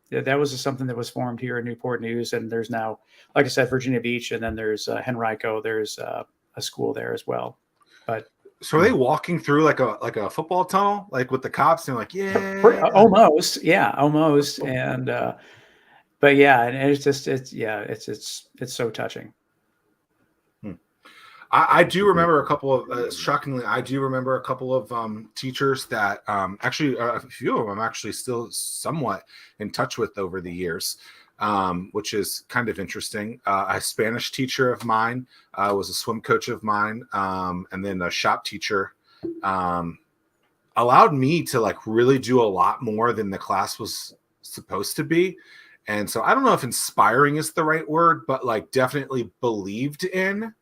that was something that was formed here in Newport News. And there's now, like I said, Virginia Beach, and then there's Henrico. There's a school there as well. But so are they walking through like a football tunnel, like with the cops, and like, almost. And but yeah, and it's so touching. I do remember a couple of shockingly, I do remember a couple of teachers that actually a few of them I'm actually still somewhat in touch with over the years, which is kind of interesting. A Spanish teacher of mine was a swim coach of mine, and then a shop teacher allowed me to like really do a lot more than the class was supposed to be. And so I don't know if inspiring is the right word, but like definitely believed in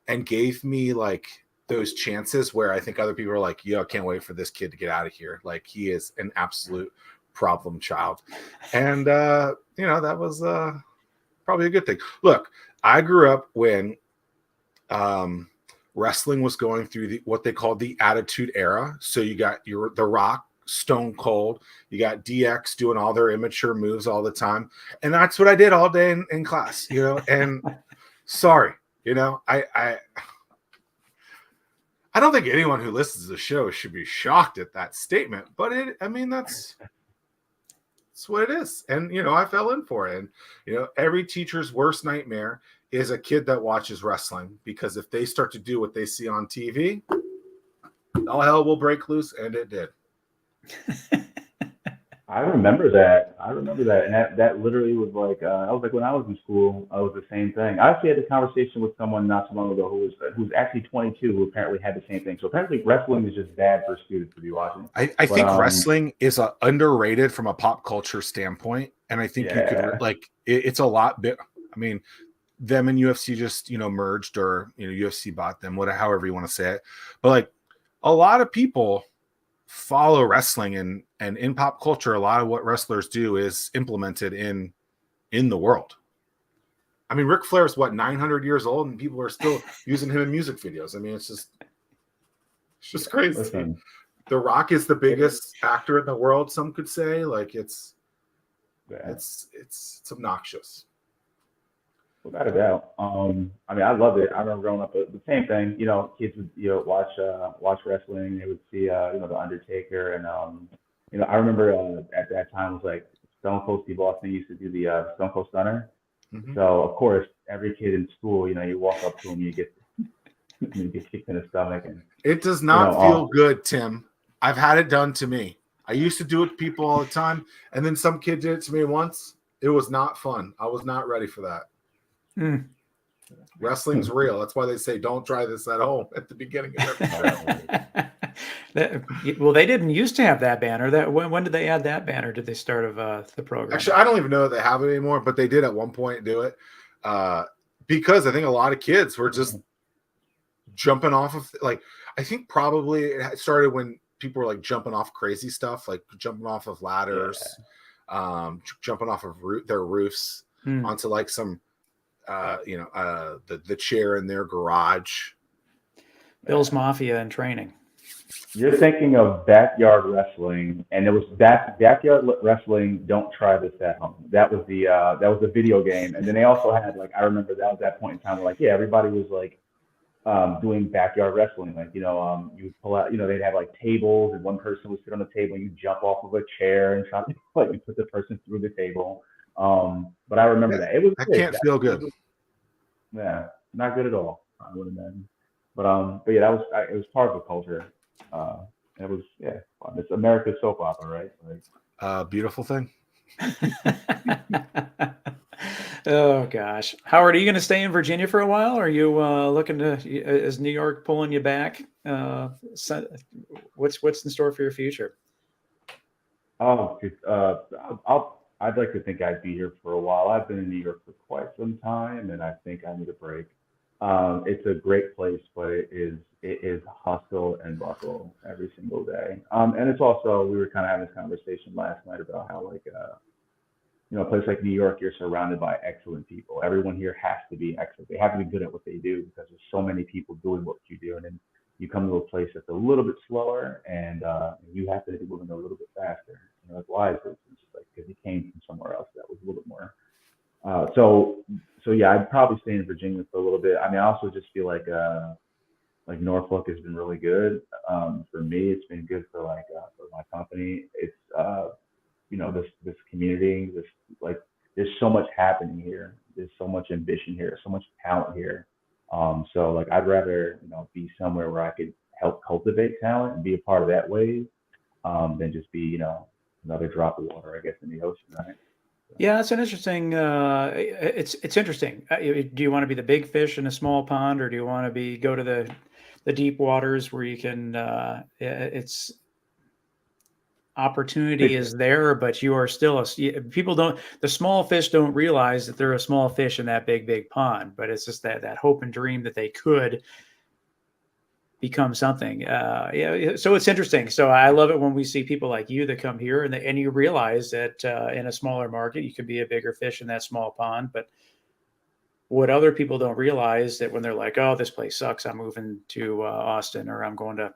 and gave me like those chances where I think other people are like, yo, I can't wait for this kid to get out of here. Like, he is an absolute problem child. And, that was probably a good thing. Look, I grew up when wrestling was going through what they called the Attitude Era. So you got The Rock, Stone Cold, you got DX doing all their immature moves all the time. And that's what I did all day in class, and sorry. I don't think anyone who listens to the show should be shocked at that statement, but that's what it is. And, I fell in for it. And, every teacher's worst nightmare is a kid that watches wrestling, because if they start to do what they see on TV, all hell will break loose. And it did. I remember that. And that literally was like, I was like, when I was in school, I was the same thing. I actually had a conversation with someone not too long ago who's actually 22, who apparently had the same thing. So apparently wrestling is just bad for students to be watching. I think wrestling is underrated from a pop culture standpoint. And I think you could it's a lot bit. I mean, them and UFC just, merged, or, UFC bought them, however you want to say it. But like, a lot of people follow wrestling, and in pop culture, a lot of what wrestlers do is implemented in the world. I mean, Ric Flair is 900 years old, and people are still using him in music videos. I mean, it's just crazy. Listen, The Rock is the biggest actor in the world, some could say. Like, it's obnoxious. Without a doubt. I mean, I loved it. I remember growing up, the same thing. Kids would watch wrestling. They would see the Undertaker, and I remember at that time it was like Stone Cold Steve Austin used to do the Stone Cold Stunner. Mm-hmm. So of course, every kid in school, you walk up to him, you get kicked in the stomach, and it does not feel good, Tim. I've had it done to me. I used to do it to people all the time, and then some kid did it to me once. It was not fun. I was not ready for that. Wrestling's real. That's why they say don't try this at home at the beginning of every show. Well, they didn't used to have that banner. That when did they add that banner to the start of the program? Actually, I don't even know if they have it anymore, but they did at one point do it because I think a lot of kids were just jumping off of, like, I think probably it started when people were like jumping off crazy stuff, like jumping off of ladders, jumping off of their roofs onto like some the chair in their garage. Bill's Mafia in training. You're thinking of backyard wrestling, and it was backyard wrestling. Don't try this at home. That was the video game, and then they also had, like, I remember that was that point in time where, like, everybody was like doing backyard wrestling, like, you pull out, they'd have like tables, and one person would sit on the table, and you jump off of a chair and try to, like, you put the person through the table. But I remember that it was. That can't feel good. Yeah, not good at all, I would imagine. But yeah, it was part of the culture. It was fun. It's America's soap opera, right? Like, beautiful thing. Oh gosh, Howard, are you going to stay in Virginia for a while? Or are you looking to? Is New York pulling you back? What's in store for your future? I'd like to think I'd be here for a while. I've been in New York for quite some time, and I think I need a break. It's a great place, but it is hustle and bustle every single day. And it's also, we were kind of having this conversation last night about how, like, a place like New York, you're surrounded by excellent people. Everyone here has to be excellent. They have to be good at what they do because there's so many people doing what you do. And then you come to a place that's a little bit slower, and you have to be moving a little bit faster. Like, why is this? It's just like, because you came from somewhere else that was a little bit more. So yeah, I'd probably stay in Virginia for a little bit. I mean, I also just feel like Norfolk has been really good. For me, it's been good for my company. It's this community, there's so much happening here. There's so much ambition here, so much talent here. So, like, I'd rather be somewhere where I could help cultivate talent and be a part of that wave than just be another drop of water, I guess, in the ocean, right? Yeah, it's an interesting. It's interesting. Do you want to be the big fish in a small pond, or do you want to go to the deep waters where you can? It's opportunity is there, but you are still the small fish don't realize that they're a small fish in that big pond. But it's just that hope and dream that they could become something. So it's interesting. So I love it when we see people like you that come here and you realize that in a smaller market, you can be a bigger fish in that small pond. But what other people don't realize that when they're like, oh, this place sucks, I'm moving to Austin, or I'm going to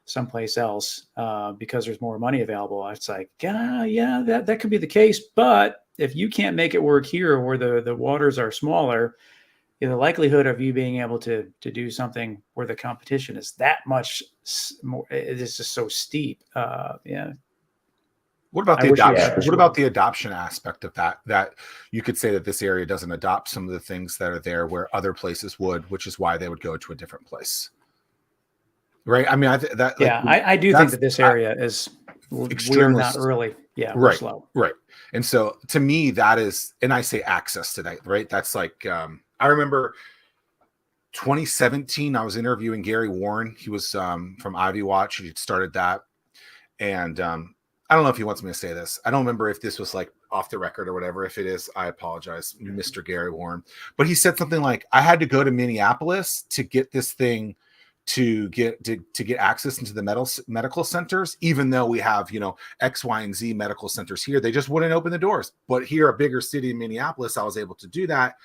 someplace else because there's more money available. It's like, yeah, that could be the case. But if you can't make it work here where the waters are smaller, the likelihood of you being able to do something where the competition is that much more, it is just so steep. Yeah. What about the adoption? What about the adoption aspect of that? That you could say that this area doesn't adopt some of the things that are there where other places would, which is why they would go to a different place. Right. I mean, I do think that this area is we're not early. Yeah. We're slow. Right. And so to me, that is, and I say access today, right? That's like, I remember 2017, I was interviewing Gary Warren. He was from Ivy Watch. He started that. And I don't know if he wants me to say this. I don't remember if this was like off the record or whatever. If it is, I apologize, Mr. Gary Warren. But he said something like, I had to go to Minneapolis to get this thing to get access into the medical centers, even though we have, X, Y, and Z medical centers here. They just wouldn't open the doors. But here, a bigger city in Minneapolis, I was able to do that.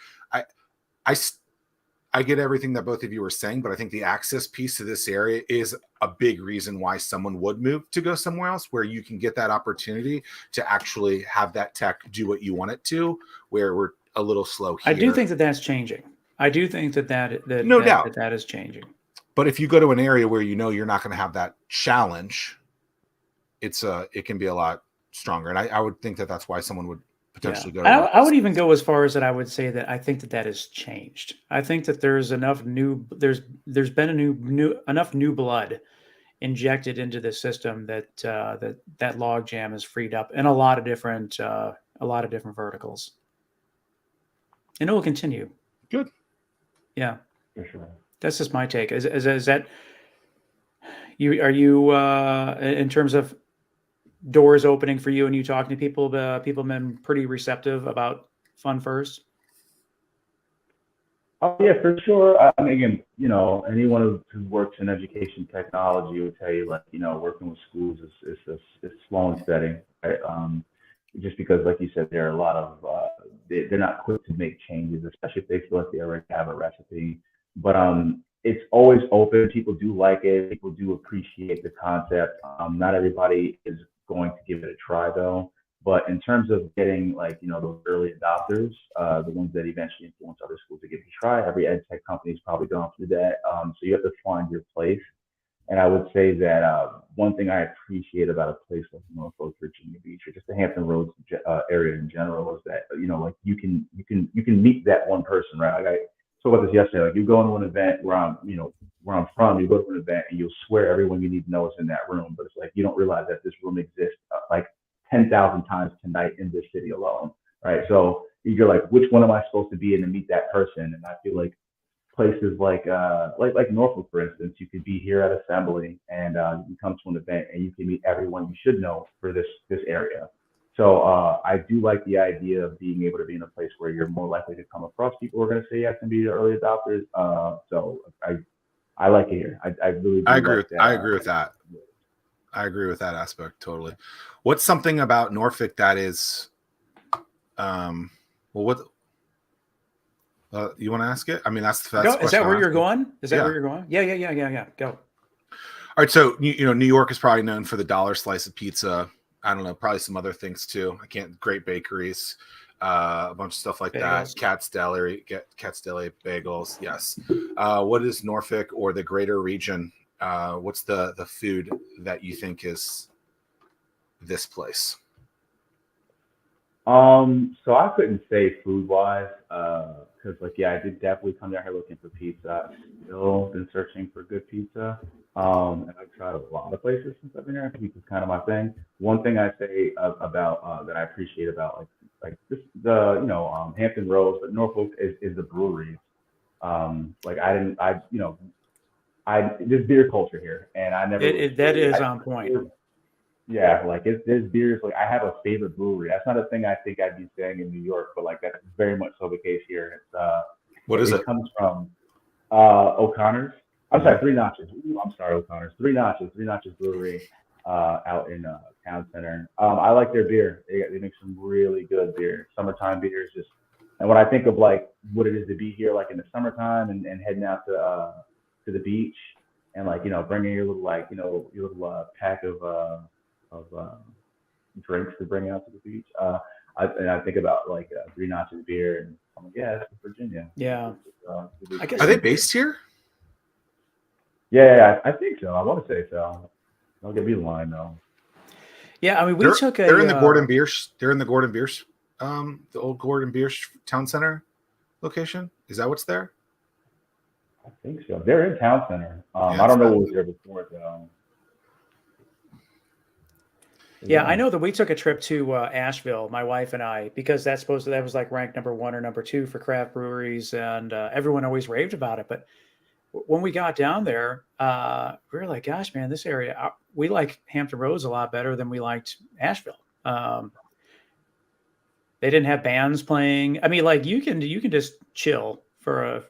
I get everything that both of you were saying, but I think the access piece to this area is a big reason why someone would move to go somewhere else, where you can get that opportunity to actually have that tech do what you want it to, where we're a little slow here. I do think that that's changing. I do think that no doubt that is changing. But if you go to an area where you're not going to have that challenge, it can be a lot stronger. And I would think that that's why someone would potentially go to I would even go as far as that I would say that I think that has changed. I think that there's enough there's been enough new blood injected into the system that log jam is freed up in a lot of different verticals. And it will continue. Good. Yeah. For sure. That's just my take. Is that are you in terms of doors opening for you and you talking to people, people have been pretty receptive about Fun1st? Oh yeah, for sure. I mean, again, anyone who works in education technology would tell you, like, working with schools is slow and steady, right? Just because, like you said, there are a lot of they're not quick to make changes, especially if they feel like they already have a recipe. But it's always open. People do like it. People do appreciate the concept. Not everybody is going to give it a try though. But in terms of getting, like, those early adopters, the ones that eventually influence other schools to give it a try, every ed tech company has probably gone through that. So you have to find your place. And I would say that one thing I appreciate about a place like Norfolk, Virginia Beach, or just the Hampton Roads area in general, is that like you can meet that one person, right? Like I spoke about this yesterday. Like, you go into an event where I'm from, you go to an event and you'll swear everyone you need to know is in that room, but it's like you don't realize that this room exists like 10,000 times tonight in this city alone, right? So you're like, which one am I supposed to be in to meet that person? And I feel like places like Norfolk, for instance, you could be here at Assembly and you come to an event and you can meet everyone you should know for this area. So I do like the idea of being able to be in a place where you're more likely to come across people who are going to say yes and be the early adopters. So I like it here. I really do. I agree like with that. I agree with that. I agree with that aspect totally. What's something about Norfolk that is, well, what you want to ask it? I mean, that's Go. Is that where you're going? Is that Yeah. where you're going? Yeah. Go. All right. So, New York is probably known for the dollar slice of pizza. I don't know, probably some other things too. Great bakeries, a bunch of stuff like Bagels. that. Cat's Deli bagels. Yes. What is Norfolk or the greater region? What's the food that you think is this place? So I couldn't say food wise, because I did definitely come down here looking for pizza. I've still been searching for good pizza. And I've tried a lot of places since I've been here. Pizza is kind of my thing. One thing I say about that I appreciate about like this Hampton Roads, but Norfolk is the breweries. There's beer culture here, and I never That is on point. Yeah, like there's beers. Like, I have a favorite brewery. That's not a thing I think I'd be saying in New York, but like that's very much so the case here. It's What is it? It comes from O'Connor's. I'm sorry, Three Notches. Ooh, I'm sorry, O'Connor's. Three Notches Brewery out in Town Center. I like their beer. They make some really good beer. Summertime beers, and when I think of like what it is to be here, like in the summertime and heading out to the beach and bringing your little your little pack of drinks to bring out to the beach. I think about Three Notches beer, and I'm like, yeah, that's Virginia. Yeah. I guess. Are they based here? Yeah, I think so. I want to say so. Don't get me the line though. Yeah, I mean, they're in the Gordon Biersch. They're in the Gordon Biersch, the old Gordon Biersch Town Center location. Is that what's there? I think so. They're in Town Center. Yeah, I don't know what was there before though. Yeah, I know that we took a trip to Asheville, my wife and I, because that was like ranked number 1 or number 2 for craft breweries, and everyone always raved about it. But when we got down there, we were like, "Gosh, man, this area, we like Hampton Roads a lot better than we liked Asheville." They didn't have bands playing. I mean, like you can just chill for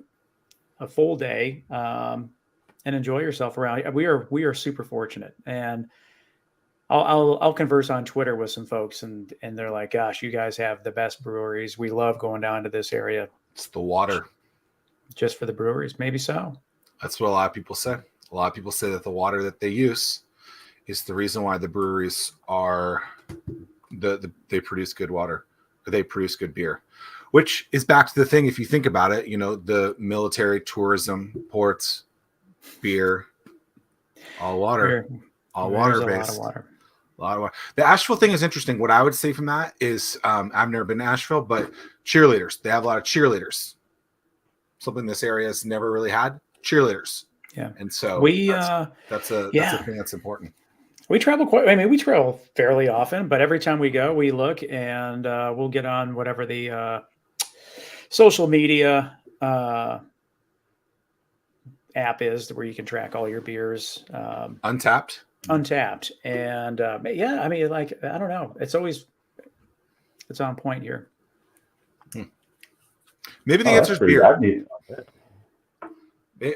a full day and enjoy yourself around. We are super fortunate, and I'll converse on Twitter with some folks, and they're like, "Gosh, you guys have the best breweries. We love going down to this area." It's the water. Just for the breweries, maybe so. That's what a lot of people say. A lot of people say that the water that they use is the reason why the breweries are they produce good water, or they produce good beer, which is back to the thing. If you think about it, the military, tourism, ports, beer, all water, all water based. A lot of water. The Asheville thing is interesting. What I would say from that is I've never been to Asheville, but cheerleaders. They have a lot of cheerleaders. Something this area has never really had. Cheerleaders. Yeah. And so that's a thing that's important. We travel we travel fairly often, but every time we go, we look and we'll get on whatever the social media app is where you can track all your beers. Untapped. Untapped. And yeah, I mean, like, I don't know. It's on point here. Maybe the Oh, answer that's is pretty. beer. I need that.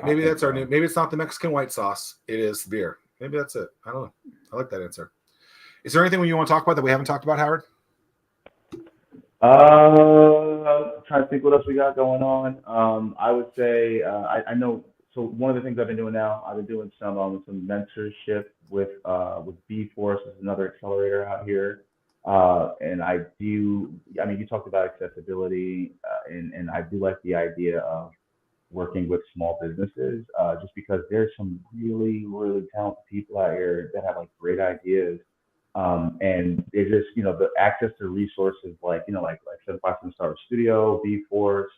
Maybe that's our new. Maybe it's not the Mexican white sauce. It is beer. Maybe that's it. I don't know. I like that answer. Is there anything you want to talk about that we haven't talked about, Howard? Trying to think what else we got going on. I would say I know. So one of the things I've been doing now, I've been doing some mentorship with B Force, is another accelerator out here. And I do. I mean, you talked about accessibility, and I do like the idea of working with small businesses, just because there's some really, really talented people out here that have like great ideas. And they just, the access to resources like 75 Star Studio, B Force,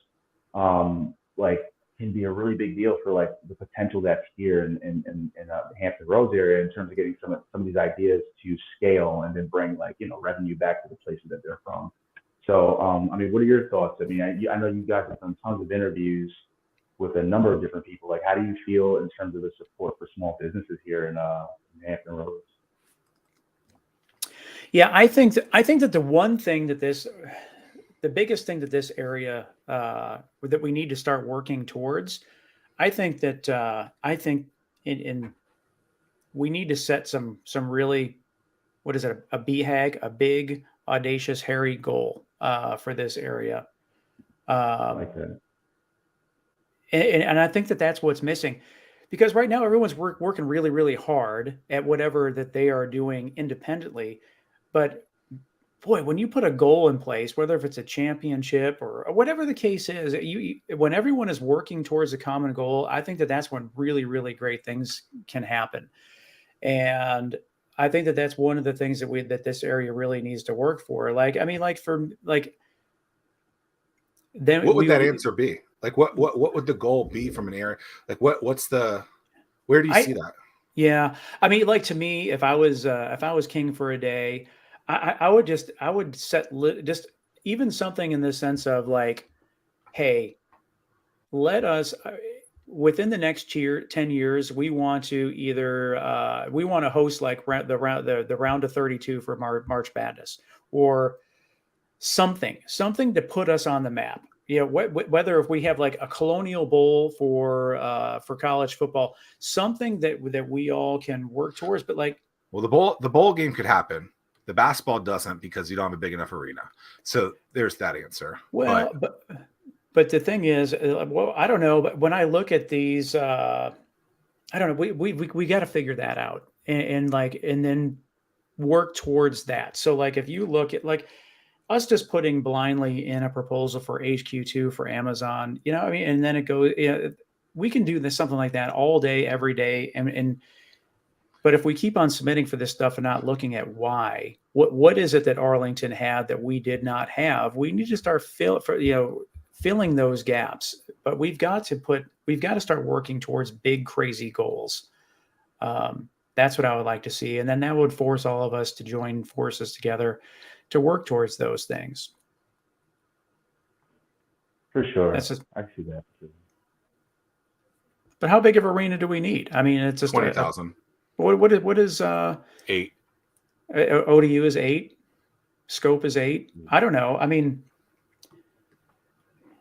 like can be a really big deal for like the potential that's here in the Hampton Roads area in terms of getting some of these ideas to scale and then bring like, revenue back to the places that they're from. So, I mean, what are your thoughts? I mean, I know you guys have done tons of interviews with a number of different people. Like, how do you feel in terms of the support for small businesses here in Hampton Roads? Yeah, I think that the biggest thing that this area that we need to start working towards, I think in we need to set some really, what is it, a BHAG, a big, audacious, hairy goal for this area. I like that. And I think that that's what's missing, because right now everyone's working really, really hard at whatever that they are doing independently. But boy, when you put a goal in place, whether if it's a championship or whatever the case is, when everyone is working towards a common goal, I think that that's when really, really great things can happen. And I think that that's one of the things that this area really needs to work for. Like, I mean, like then what would that answer be? Like, what would the goal be from an area? Like, where do you see that? Yeah, I mean, like, to me, if I was king for a day, I would set just even something in the sense of like, hey, let us within the next 10 years, we want to host like the round of 32 for March Madness, or something to put us on the map. Whether if we have like a Colonial Bowl for college football, something that we all can work towards. But like, well, the bowl game could happen. The basketball doesn't, because you don't have a big enough arena. So there's that answer. Well, but the thing is, well, I don't know. But when I look at these, I don't know. We got to figure that out and then work towards that. So like, if you look at like us just putting blindly in a proposal for HQ2 for Amazon, I mean, and then it goes, we can do something like that all day, every day. But if we keep on submitting for this stuff and not looking at why, what is it that Arlington had that we did not have? We need to start filling those gaps. But we've got to start working towards big, crazy goals. That's what I would like to see. And then that would force all of us to join forces together to work towards those things. For sure. I see that. But how big of an arena do we need? I mean, it's just 20,000. What is 8? ODU is 8. Scope is 8. I don't know. I mean,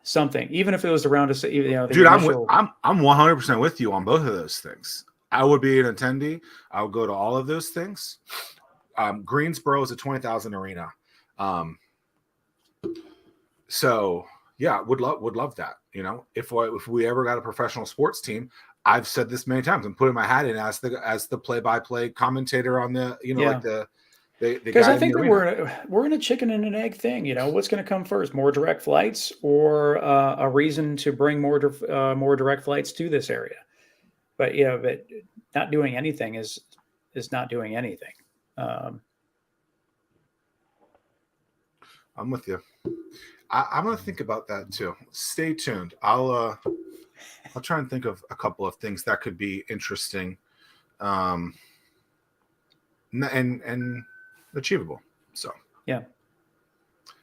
something. Even if it was around dude, I'm 100% with you on both of those things. I would be an attendee. I would go to all of those things. Greensboro is a 20,000 arena. So yeah, would love that. If we ever got a professional sports team, I've said this many times, I'm putting my hat in as the play-by-play commentator on the, like the because I think that we're in a chicken and an egg thing. What's going to come first, more direct flights or a reason to bring more direct flights to this area? But but not doing anything is not doing anything. I'm with you. I'm going to think about that too. Stay tuned. I'll try and think of a couple of things that could be interesting, and achievable. So yeah,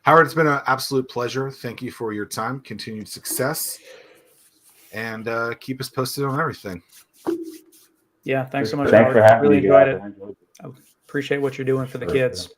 Howard, it's been an absolute pleasure. Thank you for your time. Continued success. and keep us posted on everything. Yeah, thanks so much, Thanks Howard. for having Really me, enjoyed guys. it. I enjoyed it. I appreciate what you're doing for the kids.